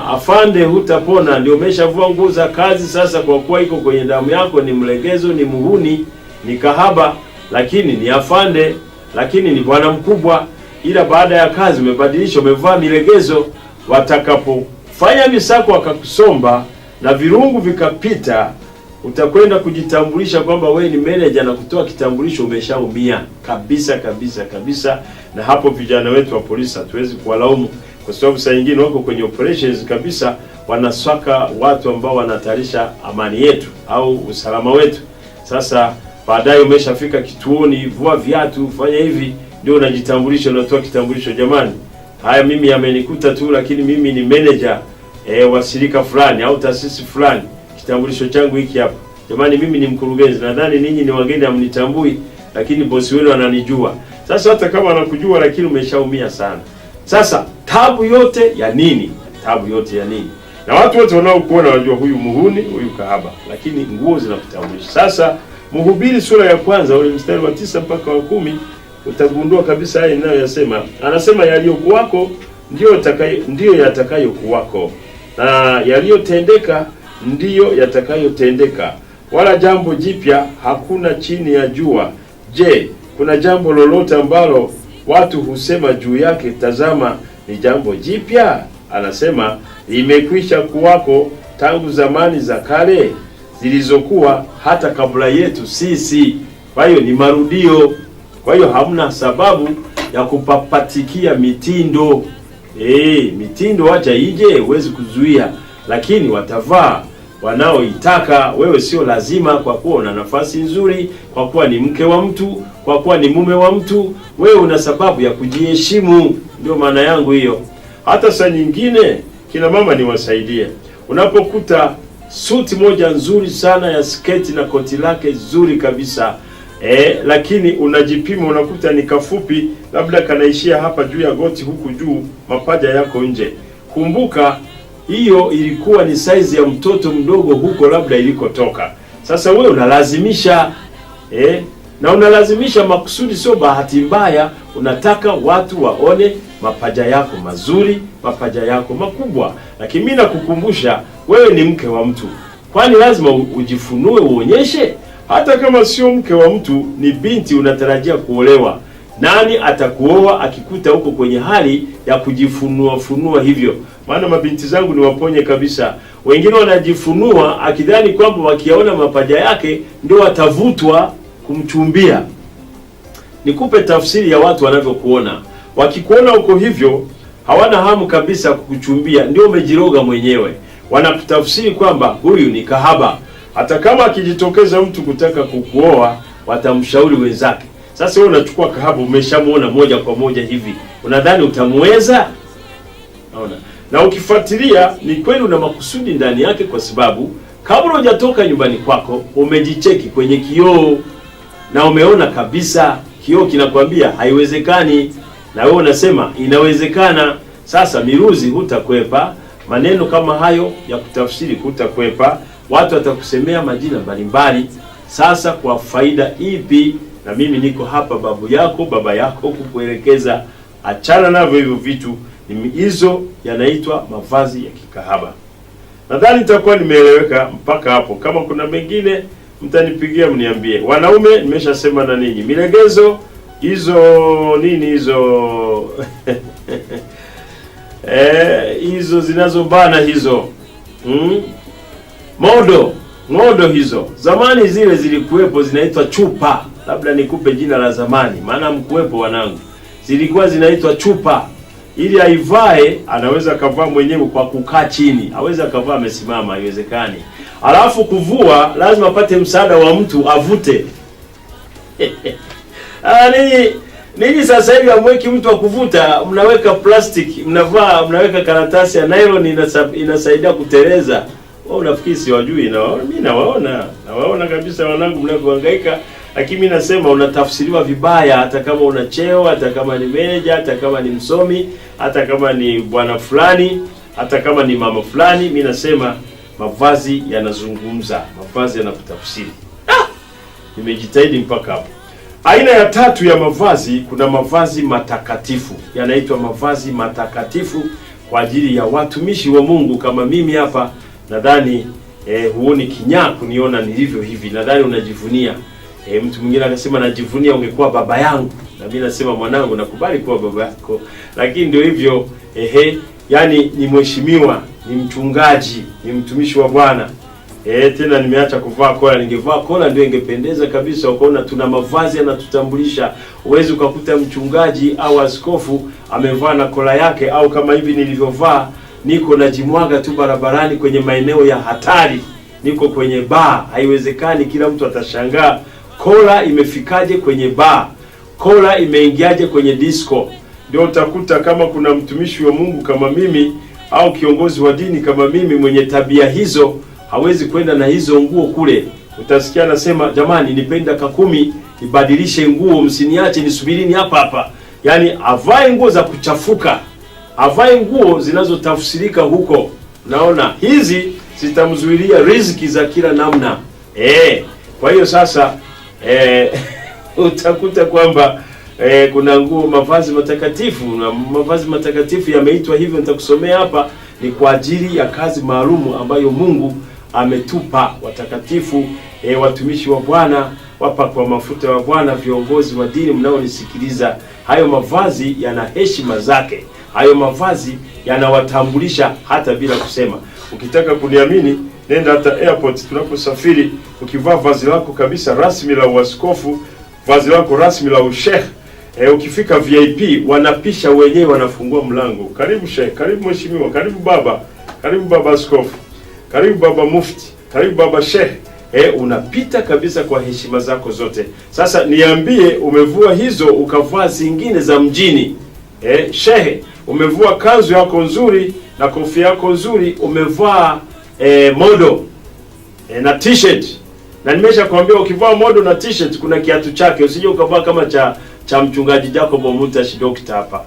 afande, hutapona. Ndio umeshavua nguo za kazi. Sasa kwa kuwa iko kwenye damu yako, ni mlegezo, ni muhuni, ni kahaba, lakini ni afande, lakini ni bwana mkubwa. Ila baada ya kazi umebadilisha, umevaa milegezo. Watakapofanya misako wakakusomba na virungu vikapita, utakwenda kujitambulisha kwamba wewe ni manager, na kutoa kitambulisho umeshaumia kabisa. Na hapo vijana wetu wa polisi hatuwezi kuwalaumu, kwa sababu saa nyingine wako kwenye operations kabisa, wanaswaka watu ambao wanahatarisha amani yetu au usalama wetu. Sasa baadaye umeshafika kituoni, vua viatu, fanya hivi, ndio unajitambulisha, unatoa kitambulisho. Jamani, haya mimi yamenikuta tu, lakini mimi ni manager wa shirika fulani au taasisi fulani, kitambulisho changu hiki hapa. Jamani, mimi ni mkurugenzi, nadhani ninyi ni wageni hamnitambui, lakini bosi wenu ananijua. Sasa hata kama anakujua, lakini umeshaumia sana. Sasa tabu yote ya nini? Na watu wote wanaokuona wajua huyu muhuni, huyu kahaba, lakini nguo zinakutambulisha. Sasa Mhubiri sura ya kwanza ule mstari wa 9 mpaka wa 10 utagundua kabisa haya ninayoyasema. Anasema yaliyokuwako ndiyo yatakayokuwako, na yaliyotendeka ndiyo yatakayotendeka, wala jambo jipya hakuna chini ya jua. Je, kuna jambo lolote ambalo watu husema juu yake, tazama ni jambo jipya? Anasema limekwisha kuwako tangu zamani za kale, zilizokuwa hata kabla yetu sisi. Kwa hiyo ni marudio. Kwa hiyo hamna sababu ya kupapatikia mitindo. Mitindo acha ije, huwezi kuzuia, lakini watavaa wanaoitaka. Wewe sio lazima, kwa kuwa una nafasi nzuri, kwa kuwa ni mke wa mtu, kwa kuwa ni mume wa mtu, wewe una sababu ya kujiheshimu. Ndio maana yangu hiyo. Hata saa nyingine kina mama niwasaidie, unapokuta suti moja nzuri sana ya sketi na koti lake zuri kabisa, lakini unajipima unakuta ni kafupi, labda kanaishia hapa juu ya goti, huku juu mapaja yako nje. Kumbuka hiyo ilikuwa ni size ya mtoto mdogo huko labda ilikotoka. Sasa wewe unalazimisha, na unalazimisha makusudi, sio bahati mbaya. Unataka watu waone mapaja yako mazuri, mapaja yako makubwa. Lakini mimi nakukumbusha, wewe ni mke wa mtu, kwani lazima ujifunue, uonyeshe. Hata kama sio mke wa mtu, ni binti unatarajia kuolewa. Nani atakuoa akikuta huko kwenye hali ya kujifunua hivyo? Maana mabinti zangu ni waponye kabisa. Wengine wanajifunua akidhani kwamba wakiona mapaja yake ndio watavutwa kumchumbia. Nikupe tafsiri ya watu wanavyokuona. Wakikuona huko hivyo, hawana hamu kabisa kukuchumbia, ndio umejiroga mwenyewe. Wanakutafsiri kwamba huyu ni kahaba. Hata kama akijitokeza mtu kutaka kukuoa, watamshauri wenzake. Sasa wewe unachukua kahaba, umeshamuona moja kwa moja hivi, unadhani utamweza? Naona. Na ukifuatilia ni kweli una makusudi ndani yake, kwa sababu kabla hujatoka nyumbani kwako umejicheki kwenye kioo na umeona kabisa, kioo kinakwambia haiwezekani, na wewe unasema inawezekana. Sasa miruzi hutakwepa, maneno kama hayo ya kutafsiri hutakwepa, watu watakusemea majina mbalimbali. Sasa kwa faida ipi? Na mimi niko hapa babu yako, baba yako, kukuelekeza. Achana navyo hivyo vitu. Hizo yanaitwa mavazi ya kikahaba. Nadhani nitakuwa nimeeleweka mpaka hapo. Kama kuna mengine mtanipigia mniambie. Wanaume nimeshasema na ninyi. Milegezo hizo nini hizo hizo zinazobana hizo. Modo hizo. Zamani zile zilikuwepo, zinaitwa chupa. Labda nikupe jina la zamani, maana mkuwepo wanangu. Zilikuwa zinaitwa chupa. Ili aivae, anaweza kavaa mwenyewe kwa kukaa chini, aweza kavaa amesimama, haiwezekani. Alafu kuvua lazima apate msaada wa mtu avute. Ninyi sasa hivi hamweki mtu wa kuvuta, mnaweka plastic, mnaweka karatasi ya nylon inasaidia kuteleza. Wao unafikiri si wajui? Na mimi nawaona kabisa wanangu mnavyohangaika, lakini mimi nasema unatafsiriwa vibaya, hata kama una cheo, hata kama ni manager, hata kama ni msomi, hata kama ni bwana fulani, hata kama ni mama fulani. Mimi nasema mavazi yanazungumza, mavazi yanakutafsiri. Nimejitahidi mpaka hapo. Aina ya tatu ya mavazi, kuna mavazi matakatifu. Yanaitwa mavazi matakatifu kwa ajili ya watumishi wa Mungu kama mimi hapa. Nadhani huoni kinyaa kuniona nilivyo hivi. Nadhani unajivunia. Mtu mwingine akasema najivunia ungekuwa baba yangu. Na mimi nasema mwanangu, nakubali kuwa baba yako. Lakini ndio hivyo, yani ni mheshimiwa, ni mchungaji, ni mtumishi wa Bwana. Tena nimeacha kuvaa kola. Ningevaa kola ndio ingependeza kabisa. Ukaona tuna mavazi yanatutambulisha. Uwezi ukakuta mchungaji au askofu amevaa na kola yake, au kama hivi nilivyovaa, niko najimwaga tu barabarani kwenye maeneo ya hatari, niko kwenye bar. Haiwezekani, kila mtu atashangaa. Kola imefikaje kwenye bar? Kola imeingiaje kwenye disco? Ndio utakuta kama kuna mtumishi wa Mungu kama mimi au kiongozi wa dini kama mimi mwenye tabia hizo, hawezi kwenda na hizo nguo kule. Utasikia anasema, jamani nipenda kakumi, ibadilishe nguo, msiniache nisubirini hapa hapa. Yani avae nguo za kuchafuka, avae nguo zinazotafsirika huko. Naona hizi zitamzuilia riziki za kila namna. Kwa hiyo sasa utakuta kwamba kuna nguo, mavazi matakatifu, na mavazi matakatifu yameitwa hivyo. Nitakusomea hapa, ni kwa ajili ya kazi maalumu ambayo Mungu ametupa watakatifu, watumishi wa Bwana, wapakwa mafuta wa Bwana, viongozi wa dini mnaonisikiliza. Hayo mavazi yana heshima zake. Hayo mavazi yanawatambulisha hata bila kusema. Ukitaka kuniamini, nenda hata airport tunaposafiri, ukivaa vazi lako kabisa rasmi la uaskofu, vazi lako rasmi la ushekh, ukifika VIP wanapisha wenyewe, wanafungua mlango. Karibu sheikh, karibu mheshimiwa, karibu baba askofu, karibu baba mufti, karibu baba sheikh. Unapita kabisa kwa heshima zako zote. Sasa niambie, umevua hizo ukavaa zingine za mjini, shehe, umevua kanzu yako nzuri na kofia yako nzuri, umevaa modo na t-shirt. Na nimesha kuambia ukivaa modo na t-shirt kuna kiatu chake, usije ukavaa kama cha mchungaji Jacob Mutashi Doctor hapa.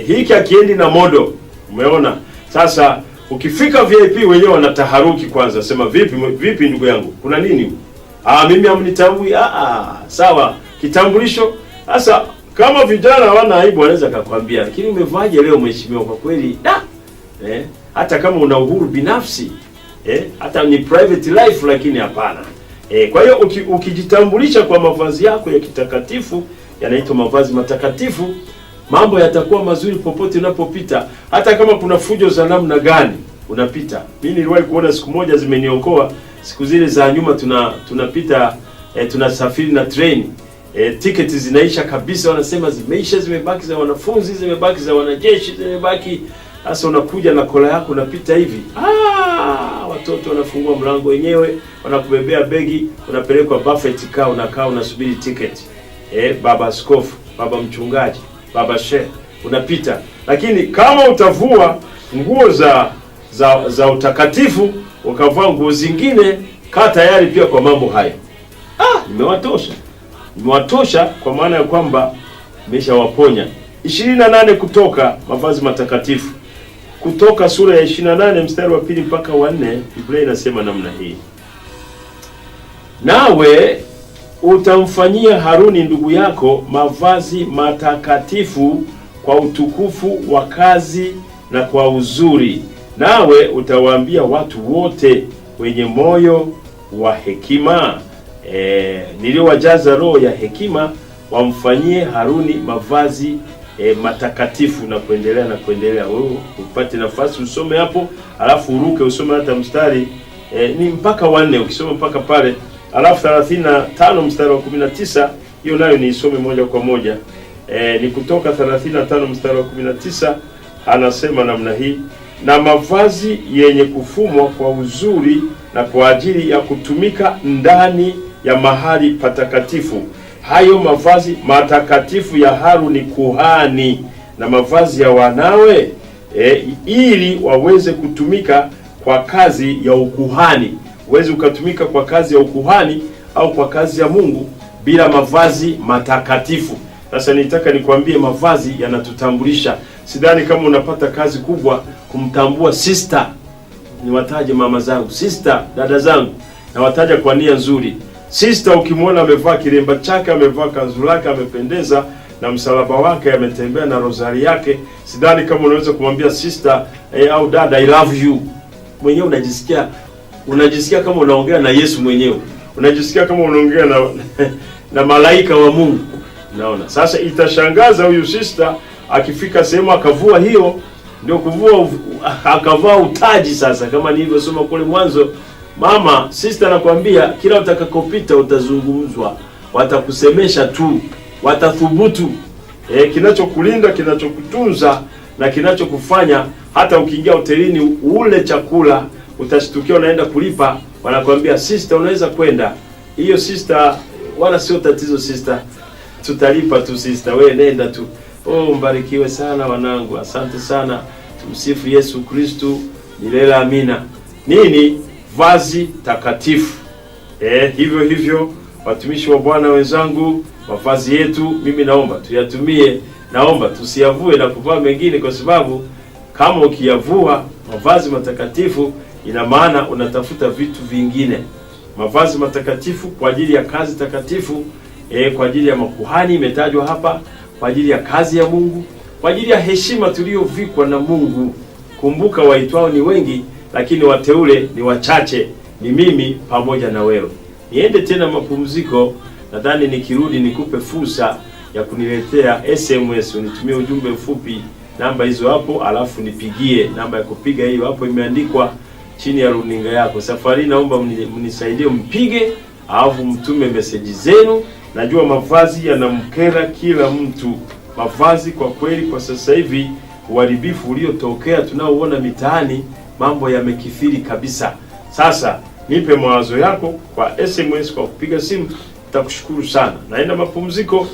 Hiki akiendi na modo. Umeona? Sasa ukifika VIP wenyewe wanataharuki kwanza, sema vipi ndugu yangu? Kuna nini? Mimi hamnitambui. Sawa, kitambulisho. Sasa kama vijana hawana aibu wanaweza kukwambia, lakini umevaaje leo mheshimiwa? Kwa kweli hata kama una uhuru binafsi, hata ni private life, lakini hapana. Kwa hiyo ukijitambulisha kwa mavazi yako ya kitakatifu, yanaitwa mavazi matakatifu, mambo yatakuwa mazuri popote unapopita. Hata kama kuna fujo za namna gani unapita. Mimi niliwahi kuona siku moja, zimeniokoa siku zile za nyuma, tunapita tunasafiri na train. Tiketi zinaisha kabisa, wanasema zimeisha, zimebaki za wanafunzi, zimebaki za wanajeshi, zimebaki. Sasa unakuja na kola yako, unapita hivi. Watoto wanafungua mlango wenyewe, wanakubebea begi, unapelekwa buffet car, unakaa unasubiri tiketi. Baba askofu, baba mchungaji, baba sheikh, unapita. Lakini kama utavua nguo za utakatifu, ukavaa nguo zingine, kaa tayari pia kwa mambo hayo. Nimewatosha kwa maana ya kwamba nimeshawaponya. 28 Kutoka, mavazi matakatifu. Kutoka sura ya 28 mstari wa 2 mpaka wa 4, Biblia inasema namna hii: nawe utamfanyia Haruni ndugu yako mavazi matakatifu kwa utukufu wa kazi na kwa uzuri, nawe utawaambia watu wote wenye moyo wa hekima, niliowajaza roho ya hekima, wamfanyie Haruni mavazi matakatifu, na kuendelea. Wewe upate nafasi usome hapo, alafu uruke usome hata mstari ni mpaka wa 4. Ukisoma mpaka pale, alafu 35 mstari wa 19, hiyo nayo ni isome moja kwa moja. Ni Kutoka 35 mstari wa 19, anasema namna hii: na mavazi yenye kufumwa kwa uzuri na kwa ajili ya kutumika ndani ya mahali patakatifu, hayo mavazi matakatifu ya Haruni kuhani na mavazi ya wanawe ili waweze kutumika kwa kazi ya ukuhani. Uweze ukatumika kwa kazi ya ukuhani au kwa kazi ya Mungu bila mavazi matakatifu. Sasa nitaka nikwambie, mavazi yanatutambulisha. Sidhani kama unapata kazi kubwa kumtambua sister. Niwataje mama zangu, sister, dada zangu, na wataja kwa nia nzuri. Sister ukimwona amevaa kilemba chake, amevaa kanzu lake, amependeza na msalaba wake, ametembea na rosari yake, sidhani kama unaweza kumwambia sister au dada I love you. Mwenyewe unajisikia kama unaongea na Yesu mwenyewe. Unajisikia kama unaongea na malaika wa Mungu. Naona. Sasa itashangaza huyu sister akifika sehemu akavua hiyo, ndio kuvua akavaa utaji. Sasa kama nilivyosoma kule mwanzo, mama sister anakuambia kila utakakopita utazungumzwa, watakusemesha tu, watathubutu. Kinachokulinda, kinachokutunza na kinachokufanya hata ukiingia hotelini ule chakula utashtukia unaenda kulipa, wanakuambia sister unaweza kwenda. Hiyo sister wala sio tatizo sister, tutalipa tu sister, wewe nenda tu. Mbarikiwe sana wanangu, asante sana. Tumsifu Yesu Kristu milele amina. Nini? Vazi takatifu. Hivyo watumishi wa Bwana wenzangu, mavazi yetu mimi naomba tuyatumie, naomba tusiyavue na kuvaa mengine, kwa sababu kama ukiyavua mavazi matakatifu ina maana unatafuta vitu vingine. Mavazi matakatifu kwa ajili ya kazi takatifu, kwa ajili ya makuhani imetajwa hapa, kwa ajili ya kazi ya Mungu, kwa ajili ya heshima tuliyovikwa na Mungu. Kumbuka waitwao ni wengi, lakini wateule ni wachache, ni mimi pamoja na wewe. Niende tena mapumziko, nadhani nikirudi nikupe fursa ya kuniletea SMS, unitumie ujumbe mfupi, namba hizo hapo, alafu nipigie. Namba ya kupiga hiyo hapo imeandikwa chini ya runinga yako. Safari naomba mnisaidie mpige, alafu mtume message zenu. Najua mavazi yanamkera kila mtu. Mavazi kwa kweli kwa sasa hivi uharibifu uliotokea tunaoona mitaani, mambo yamekithiri kabisa. Sasa nipe mawazo yako kwa SMS, kwa kupiga simu, nitakushukuru sana. Naenda mapumziko,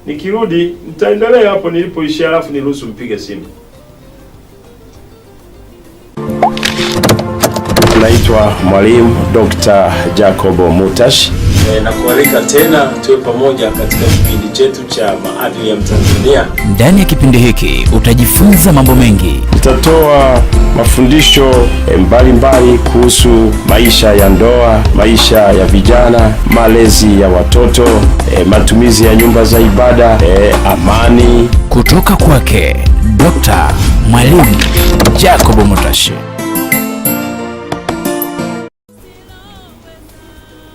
nikirudi nitaendelea hapo nilipoishia, alafu niruhusu mpige simu. Naitwa Mwalimu Dr. Jacob Mutashi. Na kualika tena tuwe pamoja katika kipindi chetu cha maadili ya Mtanzania. Ndani ya kipindi hiki utajifunza mambo mengi. Tutatoa mafundisho mbalimbali kuhusu maisha ya ndoa, maisha ya vijana, malezi ya watoto, matumizi ya nyumba za ibada, amani. Kutoka kwake Dr. Mwalimu Jacob Mutashi.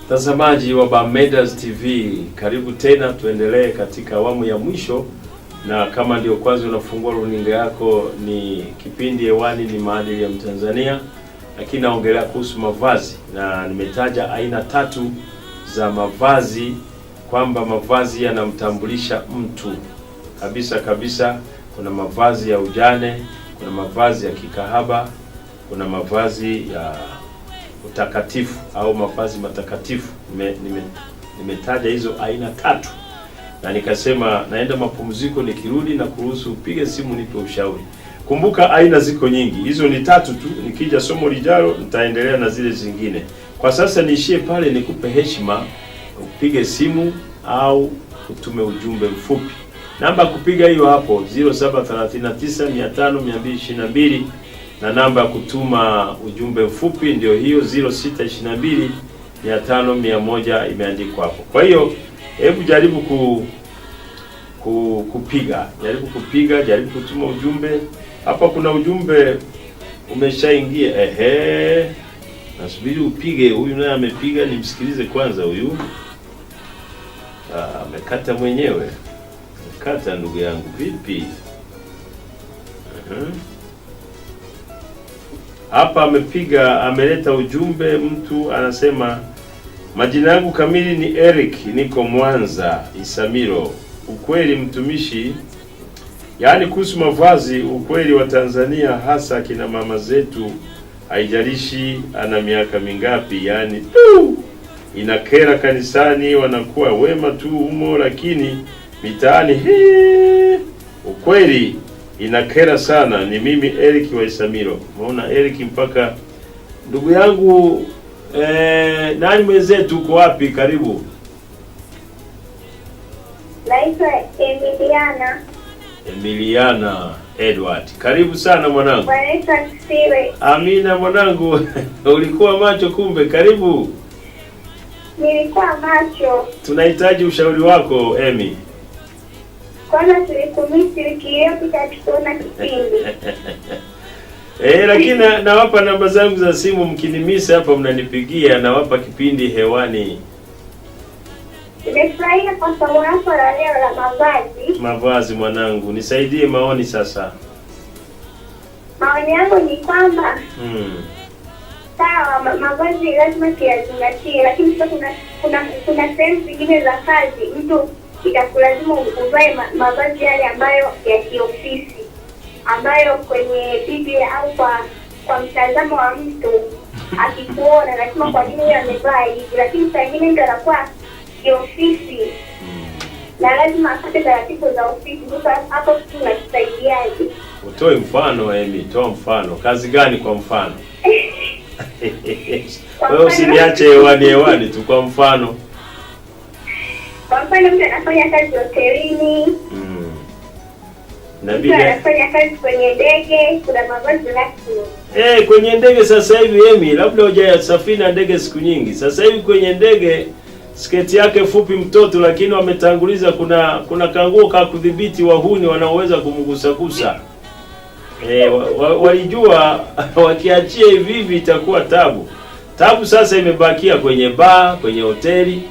Mtazamaji wa Bamedas TV, karibu tena, tuendelee katika awamu ya mwisho. Na kama ndio kwanza unafungua runinga yako, ni kipindi hewani ni maadili ya Mtanzania, lakini naongelea kuhusu mavazi, na nimetaja aina 3 za mavazi, kwamba mavazi yanamtambulisha mtu kabisa. Kuna mavazi ya ujane, kuna mavazi ya kikahaba, kuna mavazi ya utakatifu au mavazi matakatifu. Nimetaja hizo aina 3, na nikasema naenda mapumziko, nikirudi na kuruhusu upige simu nipe ushauri. Kumbuka aina ziko nyingi, hizo ni 3 tu. Nikija somo lijalo nitaendelea na zile zingine. Kwa sasa niishie pale, nikupe heshima, upige simu au utume ujumbe mfupi. Namba kupiga hiyo hapo 0739500222, na namba ya kutuma ujumbe mfupi ndio hiyo 0622500100 imeandikwa hapo. Kwa hiyo hebu jaribu kupiga, jaribu kutuma ujumbe. Hapa kuna ujumbe umeshaingia. Nasubiri upige. Huyu naye amepiga, nimsikilize kwanza huyu. Amekata mwenyewe. Amekata ndugu yangu, vipi? Hapa amepiga, ameleta ujumbe. Mtu anasema majina yangu kamili ni Eric, niko Mwanza Isamilo. Ukweli mtumishi, yaani kuhusu mavazi, ukweli wa Tanzania hasa kina mama zetu, haijalishi ana miaka mingapi, yaani inakera kanisani, wanakuwa wema tu humo, lakini mitaani ukweli inakera sana. Ni mimi Eric wa Isamilo. Umeona Eric, mpaka ndugu yangu nani mwenzetu, uko wapi? Karibu. Naitwa Emiliana Edward. Karibu sana mwanangu. Naitwa Siwe. Amina mwanangu. Ulikuwa macho kumbe, karibu. Nilikuwa macho. Tunahitaji ushauri wako Emi. Kwanza tulikumisi wiki iliyopita tukiona kipindi. Lakini nawapa namba zangu za simu, mkinimisa hapa mnanipigia, nawapa kipindi hewani. Nimefurahia kwa somo lako la leo la mavazi. Mavazi mwanangu, nisaidie maoni sasa. Maoni yangu ni kwamba sawa, mavazi lazima tuyazingatie, lakini sasa kuna sehemu zingine za kazi mtu itakulazimu uvae mavazi yale ambayo ya kiofisi, ambayo kwenye Biblia au kwa mtazamo wa mtu akikuona lazima kwa nini yeye amevaa hivi, lakini saa nyingine mtu anakuwa kiofisi na lazima apate taratibu za ofisi. Sasa hapo tunasaidiaje? Utoe mfano Emi, toa mfano. Kazi gani kwa mfano? Wewe usiniache hewani tu, kwa mfano. Kwa mfano mtu anafanya kazi hotelini. Na Biblia anafanya kazi kwenye ndege, kuna mavazi rasmi. Kwenye ndege sasa hivi Emi, labda hujasafiri na ndege siku nyingi. Sasa hivi kwenye ndege sketi yake fupi mtoto, lakini wametanguliza kuna kanguo ka kudhibiti wahuni wanaoweza kumgusagusa. Walijua wakiachia hivi itakuwa tabu. Sasa imebakia kwenye bar, kwenye hoteli.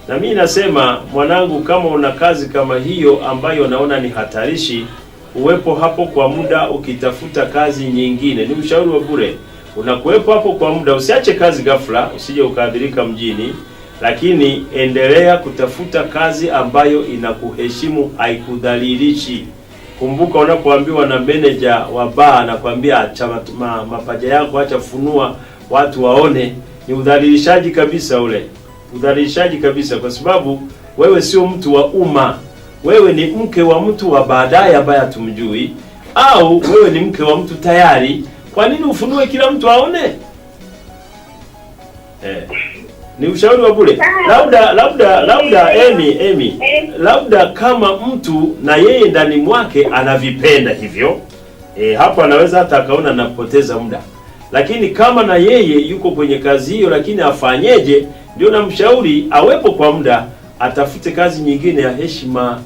Na mimi nasema mwanangu, kama una kazi kama hiyo ambayo naona ni hatarishi, uwepo hapo kwa muda ukitafuta kazi nyingine. Ni ushauri wa bure. Unakuwepo hapo kwa muda, usiache kazi ghafla, usije ukaadhirika mjini, lakini endelea kutafuta kazi ambayo inakuheshimu, haikudhalilishi. Kumbuka unapoambiwa na manager wa bar anakuambia acha mapaja yako, acha funua watu waone, ni udhalilishaji kabisa ule. Udhalilishaji kabisa, kwa sababu wewe sio mtu wa umma. Wewe ni mke wa mtu wa baadaye ambaye hatumjui, au wewe ni mke wa mtu tayari. Kwa nini ufunue kila mtu aone? Ni ushauri wa bure. Labda Emi, labda kama mtu na yeye ndani mwake anavipenda hivyo, hapo anaweza hata akaona napoteza muda. Lakini kama na yeye yuko kwenye kazi hiyo, lakini afanyeje? Ndio namshauri awepo kwa muda, atafute kazi nyingine ya heshima.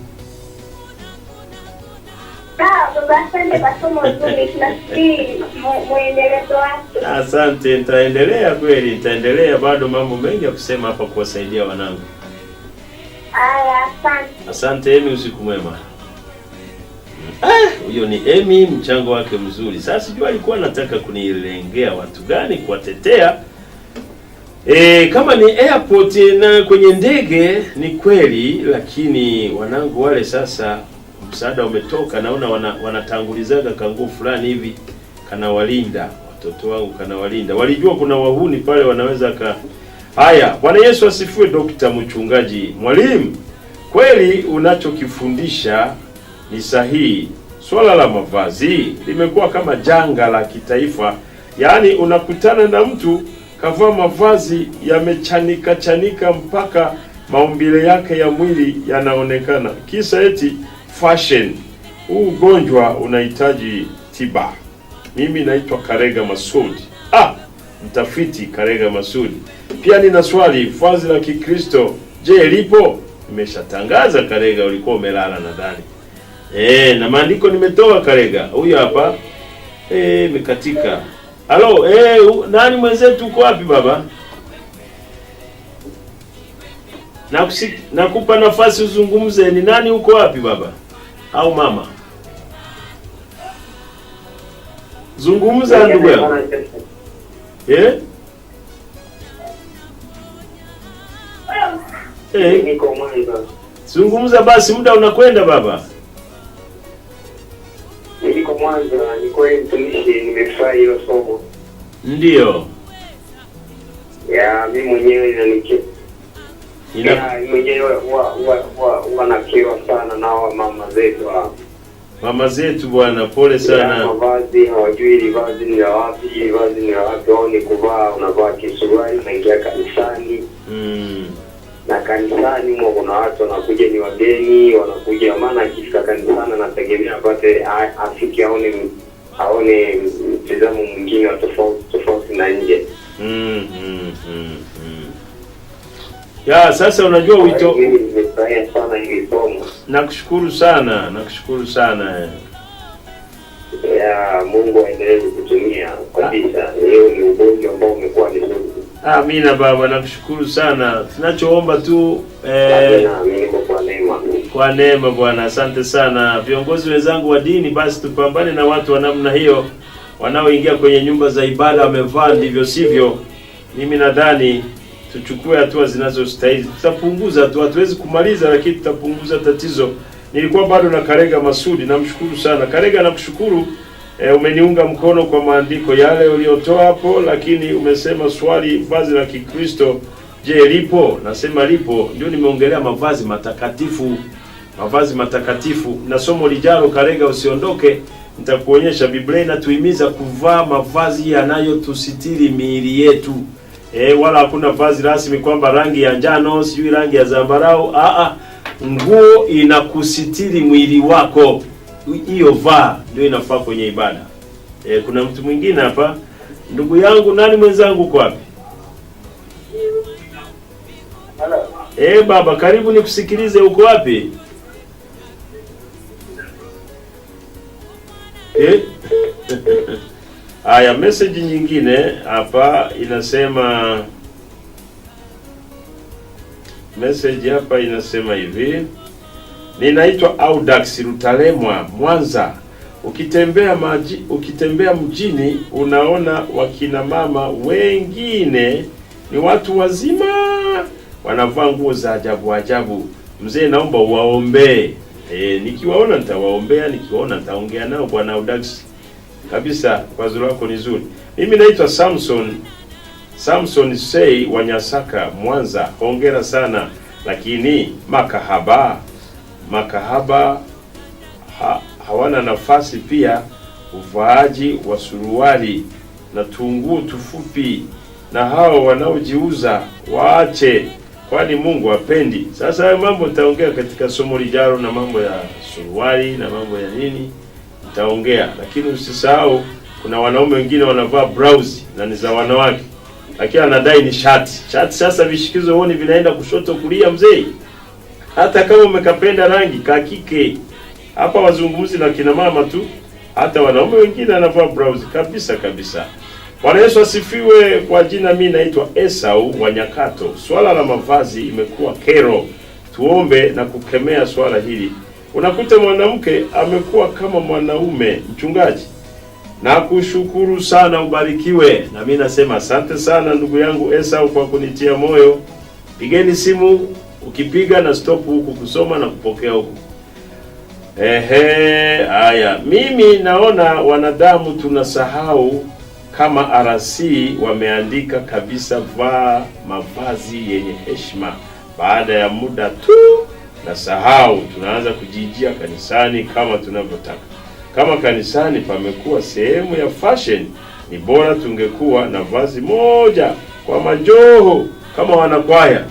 Asante, nitaendelea kweli, nitaendelea, bado mambo mengi ya kusema hapa kuwasaidia wanangu. Asante Emi, usiku mwema. Huyo ni Emi, mchango wake mzuri. Sasa sijui alikuwa anataka kunilengea watu gani, kuwatetea. Kama ni airport na kwenye ndege ni kweli, lakini wanangu wale sasa msaada umetoka, naona wanatangulizaga kanguo fulani hivi kanawalinda watoto wangu, kanawalinda. Walijua kuna wahuni pale wanaweza Haya, Bwana Yesu asifiwe. Dr. Mchungaji Mwalimu, kweli unachokifundisha ni sahihi. Swala la mavazi limekuwa kama janga la kitaifa. Yaani unakutana na mtu kavaa mavazi yamechanika mpaka maumbile yake ya mwili yanaonekana, kisa eti fashion. Huu ugonjwa unahitaji tiba. Mimi naitwa Karega Masudi. Mtafiti Karega Masudi. Pia nina swali, vazi la Kikristo je, lipo? Nimeshatangaza Karega, ulikuwa umelala nadhani. Na maandiko nimetoa Karega. Huyu hapa. Mekatika. Halo, nani mwenzetu, uko wapi baba? Nakupa nafasi uzungumze. Ni nani, uko wapi baba? Au mama? Zungumza ndugu yangu. Zungumza basi, muda unakwenda baba. Niko Mwanza, niko mtumishi, nimefurahi hilo somo. Ndio. Mimi mwenyewe mwenyewe wanakiwa sana nao mama zetu hapa. Mama zetu bwana, pole sana. Mavazi hawajui ili vazi ni la wapi, ili vazi ni la wapi, au ni kuvaa, unavaa kisuruali unaingia kanisani. Na kanisani mwa kuna watu wanakuja ni wageni, wanakuja maana akifika kanisani anategemea apate afiki aone mtazamo mwingine wa tofauti na nje. Ya sasa unajua wito. Mimi nimefurahia sana hili somo. Nakushukuru sana. Ya Mungu aendelee kutumia kabisa. Leo ni ugonjwa ambao umekuwa ni sugu. Amina baba, nakushukuru sana. Tunachoomba tu kwa neema bwana. Asante sana. Viongozi wenzangu wa dini, basi tupambane na watu wa namna hiyo wanaoingia kwenye nyumba za ibada wamevaa ndivyo sivyo. Mimi nadhani tuchukue hatua zinazostahili. Tutapunguza tu, hatuwezi kumaliza lakini tutapunguza tatizo. Nilikuwa bado na Karega Masudi, namshukuru sana. Karega nakushukuru, umeniunga mkono kwa maandiko yale uliotoa hapo, lakini umesema swali vazi la Kikristo je lipo? Nasema lipo, ndio nimeongelea mavazi matakatifu. Mavazi matakatifu na somo lijalo Karega usiondoke, nitakuonyesha Biblia inatuhimiza kuvaa mavazi yanayotusitiri miili yetu. Wala hakuna vazi rasmi kwamba rangi ya njano, sijui rangi ya zambarau. Nguo inakusitiri mwili wako. Hiyo vaa ndio inafaa kwenye ibada. Kuna mtu mwingine hapa. Ndugu yangu, nani mwenzangu uko wapi? Hello. Baba, karibu nikusikilize, uko wapi? Haya, message nyingine hapa inasema hivi. Ninaitwa Audax Rutalemwa, Mwanza. Ukitembea mjini unaona wakina mama wengine ni watu wazima wanavaa nguo za ajabu. Mzee, naomba uwaombee. Nikiwaona nitawaombea, nikiwaona nitaongea nao bwana Audax. Kabisa, wazo lako ni zuri. Mimi naitwa Samson Sei wa Nyasaka, Mwanza. Hongera sana, lakini makahaba hawana nafasi pia. Uvaaji wa suruali na tunguu tufupi, na hao wanaojiuza waache, kwani Mungu hapendi. Sasa hayo mambo nitaongea katika somo lijalo, na mambo ya suruali na mambo ya nini nitaongea. Lakini usisahau kuna wanaume wengine wanavaa blouse na ni za wanawake, lakini anadai ni shati. Sasa vishikizo huoni vinaenda kushoto kulia mzee. Hata kama umekapenda rangi kakike. Hapa wazungumzi na kina mama tu, hata wanaume wengine wanavaa blouse kabisa. Bwana Yesu asifiwe. Kwa jina mimi naitwa Esau wa Nyakato. Swala la mavazi imekuwa kero. Tuombe na kukemea swala hili. Unakuta mwanamke amekuwa kama mwanaume. Mchungaji, nakushukuru sana, ubarikiwe. Na mimi nasema asante sana ndugu yangu Esau kwa kunitia moyo. Pigeni simu, ukipiga na stop huku kusoma na kupokea huku. Haya, mimi naona wanadamu tunasahau kama RC wameandika kabisa, vaa mavazi yenye heshima. Baada ya muda tu na sahau, tunaanza kujijia kanisani kama tunavyotaka. Kama kanisani pamekuwa sehemu ya fashion, ni bora tungekuwa na vazi moja kwa majoho kama wanakwaya.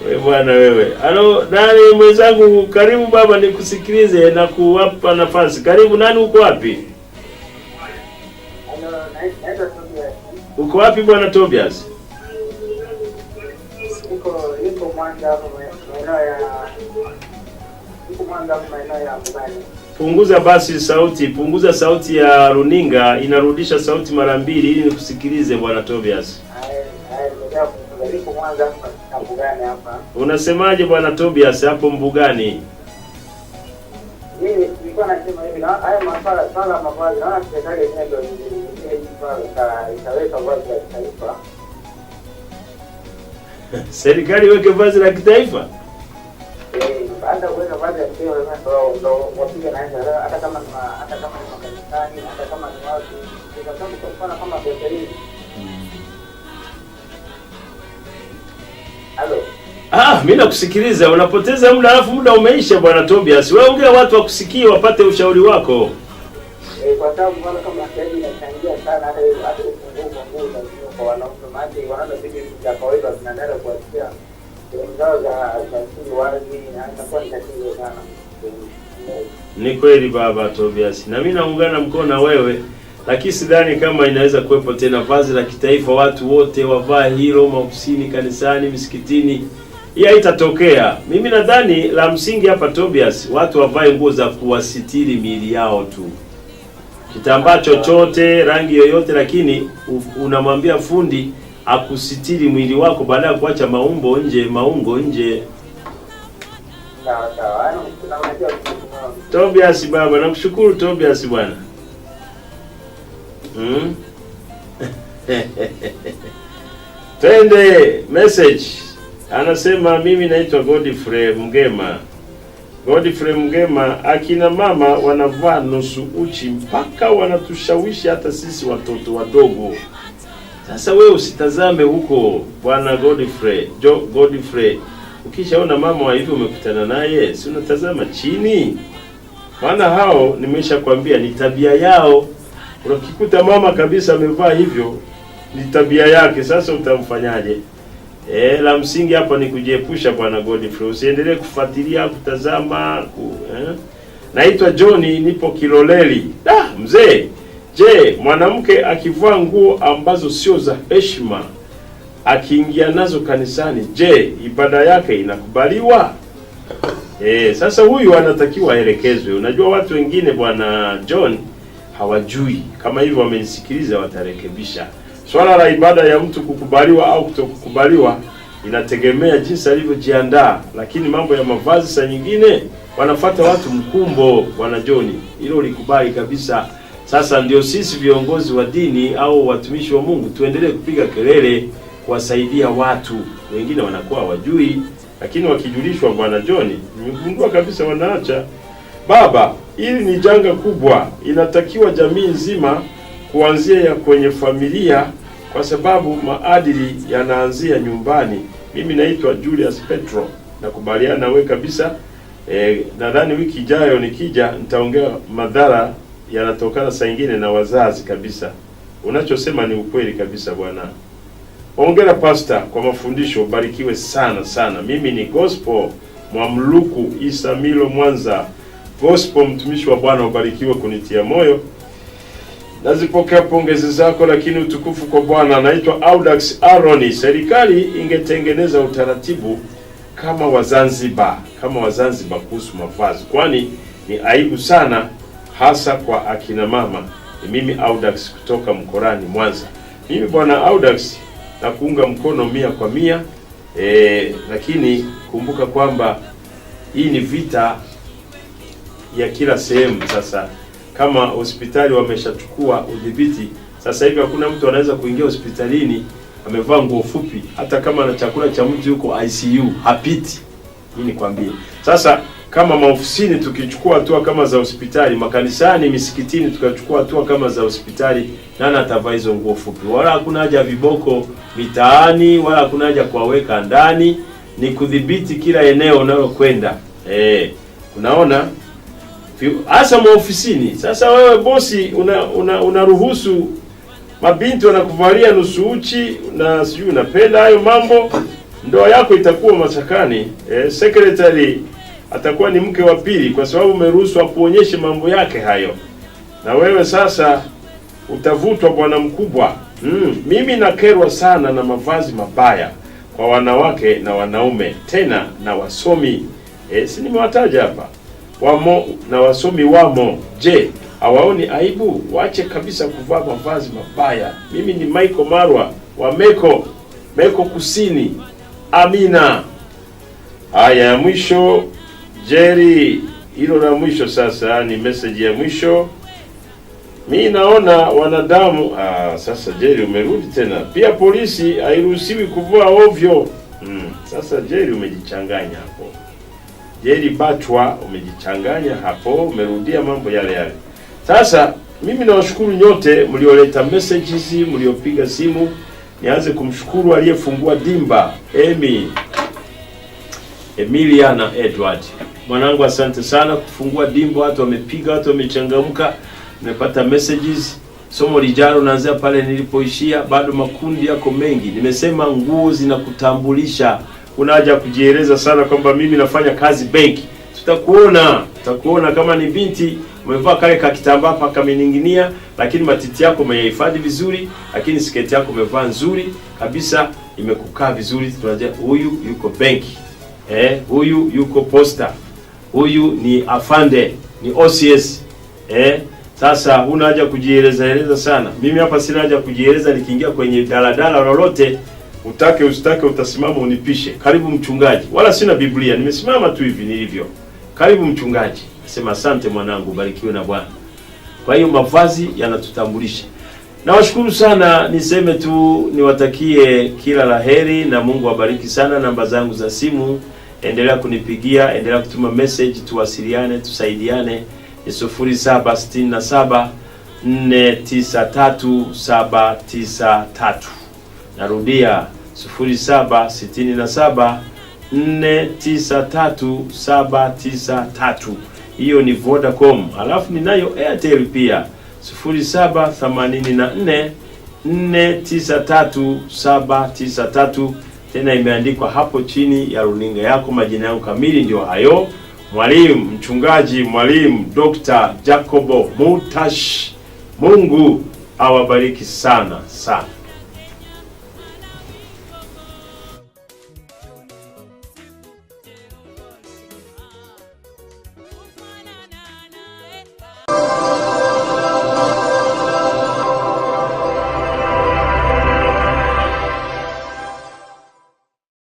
Wewe bwana wewe. Halo, nani mwenzangu? Karibu baba, nikusikilize na kuwapa nafasi. Karibu, nani uko wapi? Uko wapi bwana Tobias? Niko Mwanza hapo maeneo ya Mbugani. Punguza sauti ya runinga, inarudisha sauti mara mbili ili nikusikilize bwana Tobias. Niko Mwanza hapa Mbugani hapa. Unasemaje bwana Tobias hapo Mbugani? Mimi nilikuwa nasema hivi, na haya masuala mavazi, na serikali yenyewe ndio itaweka vazi la kitaifa. Serikali iweke vazi la kitaifa? Baada ya kuweka vazi la kitaifa ndio wapige na hata kama ni makanisani, hata kama ni wapi, kama biashara. mimi nakusikiliza, unapoteza muda alafu muda umeisha bwana Tobias. Wewe ongea watu wakusikie wapate ushauri wako. Kwa sababu kama sasa inachangia sana hata upungufu wa nguvu kwa wanaume, maana wanaanza vitu vya kawaida vinaendelea kuachia ngao za chini wazi na inakuwa ni tatizo sana. Ni kweli baba Tobias, na mimi naungana mkono na wewe, lakini sidhani kama inaweza kuwepo tena vazi la kitaifa watu wote wavaa hilo maofisini, kanisani, misikitini. Hii haitatokea. Mimi nadhani la msingi hapa Tobias, watu wavae nguo za kuwasitiri miili yao tu. Kitambaa chochote, rangi yoyote, lakini unamwambia fundi akusitiri mwili wako baada ya kuacha maungo nje. Sawa. Tobias baba, nakushukuru Tobias bwana. Twende message. Anasema mimi naitwa Godfrey Mgema. Godfrey Mgema, akina mama wanavaa nusu uchi mpaka wanatushawishi hata sisi watoto wadogo. Sasa wewe usitazame huko bwana Godfrey. Ukishaona mama wa hivi umekutana naye, si unatazama chini? Maana hao nimeshakwambia ni tabia yao. Unakikuta mama kabisa amevaa hivyo, ni tabia yake. Sasa utamfanyaje? La msingi hapa ni kujiepusha bwana Godfrey. Usiendelee kufuatilia, kutazama Naitwa Johnny, nipo Kiloleli. Mzee, je, mwanamke akivaa nguo ambazo sio za heshima akiingia nazo kanisani, je, ibada yake inakubaliwa? Sasa huyu anatakiwa aelekezwe. Unajua watu wengine bwana John hawajui. Kama hivyo wamenisikiliza watarekebisha. Swala la ibada ya mtu kukubaliwa au kutokukubaliwa inategemea jinsi alivyojiandaa, lakini mambo ya mavazi saa nyingine wanafuata watu mkumbo bwana John. Hilo likubali kabisa. Sasa ndio sisi viongozi wa dini au watumishi wa Mungu tuendelee kupiga kelele kuwasaidia watu. Wengine wanakuwa hawajui, lakini wakijulishwa bwana John, nimegundua kabisa wanaacha. Baba, hili ni janga kubwa. Inatakiwa jamii nzima kuanzia ya kwenye familia, kwa sababu maadili yanaanzia nyumbani. Mimi naitwa Julius Petro. Nakubaliana na wewe kabisa. Nadhani wiki ijayo nikija nitaongea madhara yanatokana saa nyingine na wazazi kabisa. Unachosema ni ukweli kabisa bwana. Hongera pastor kwa mafundisho, barikiwe sana sana. Mimi ni Gospel Mwamluku Isamilo Mwanza. Gospel, mtumishi wa Bwana, ubarikiwe kunitia moyo. Nazipokea pongezi zako, lakini utukufu kwa Bwana. Naitwa Audax Aroni. Serikali ingetengeneza utaratibu kama wa Zanzibar kuhusu mavazi, kwani ni aibu sana hasa kwa akina mama. Mimi Audax kutoka Mkorani Mwanza. Mimi bwana Audax na kuunga mkono 100%, lakini kumbuka kwamba hii ni vita ya kila sehemu. Sasa kama hospitali wameshachukua udhibiti, sasa hivi hakuna mtu anaweza kuingia hospitalini amevaa nguo fupi, hata kama na chakula cha mtu yuko ICU hapiti. Mimi nikwambie. Sasa kama maofisini tukichukua hatua kama za hospitali, makanisani, misikitini tukachukua hatua kama za hospitali, nani atavaa hizo nguo fupi? Wala hakuna haja viboko mitaani, wala hakuna haja kuwaweka ndani. Ni kudhibiti kila eneo unalokwenda. Unaona? Hasa maofisini. Sasa wewe bosi unaruhusu mabinti wanakuvalia nusu uchi na sijui unapenda hayo mambo, ndoa yako itakuwa mashakani. Secretary atakuwa ni mke wa pili kwa sababu umeruhusu akuonyeshe mambo yake hayo. Na wewe sasa utavutwa bwana mkubwa. Mimi nakerwa sana na mavazi mabaya kwa wanawake na wanaume, tena na wasomi. Si nimewataja hapa. Wamo na wasomi wamo. Je, hawaoni aibu? Waache kabisa kuvaa mavazi mabaya. Mimi ni Michael Marwa wa Meko Kusini. Amina. Haya ya mwisho Jerry, hilo la mwisho sasa ni message ya mwisho. Mimi naona wanadamu sasa Jerry umerudi tena. Pia polisi hairuhusiwi kuvua ovyo. Sasa Jerry umejichanganya hapo. Jerry Batwa umejichanganya hapo, umerudia mambo yale. Sasa mimi nawashukuru nyote mlioleta messages, mliopiga simu. Nianze kumshukuru aliyefungua dimba, Amy. Emiliana Edward. Mwanangu, asante sana kufungua dimbo, watu wamepiga, watu wamechangamka, nimepata messages. Somo lijalo naanzia pale nilipoishia, bado makundi yako mengi. Nimesema nguo zinakutambulisha. Kuna haja kujieleza sana kwamba mimi nafanya kazi benki. Tutakuona kama ni binti umevaa kale kakitambaa pakameninginia, lakini matiti yako umeyahifadhi vizuri, lakini sketi yako umevaa nzuri kabisa, imekukaa vizuri. Tunajua huyu yuko benki. Huyu yuko posta. Huyu ni afande, ni OCS. Sasa huna haja kujieleza sana. Mimi hapa sina haja kujieleza. Nikiingia kwenye daladala lolote, utake usitake, utasimama unipishe. Karibu mchungaji. Wala sina Biblia. Nimesimama tu hivi nilivyo. Karibu mchungaji. Nasema asante mwanangu, barikiwe na Bwana. Kwa hiyo mavazi yanatutambulisha. Nawashukuru sana, niseme tu niwatakie kila laheri na Mungu awabariki sana. Namba zangu za simu, endelea kunipigia, endelea kutuma message, tuwasiliane, tusaidiane. Ni 0767 493 Narudia 0767 493 Hiyo ni Vodacom. Alafu ninayo Airtel pia 0784 493 Tena imeandikwa hapo chini ya runinga yako. Majina yangu kamili ndio hayo: Mwalimu Mchungaji Mwalimu Dr. Jacobo Mutashi. Mungu awabariki sana sana.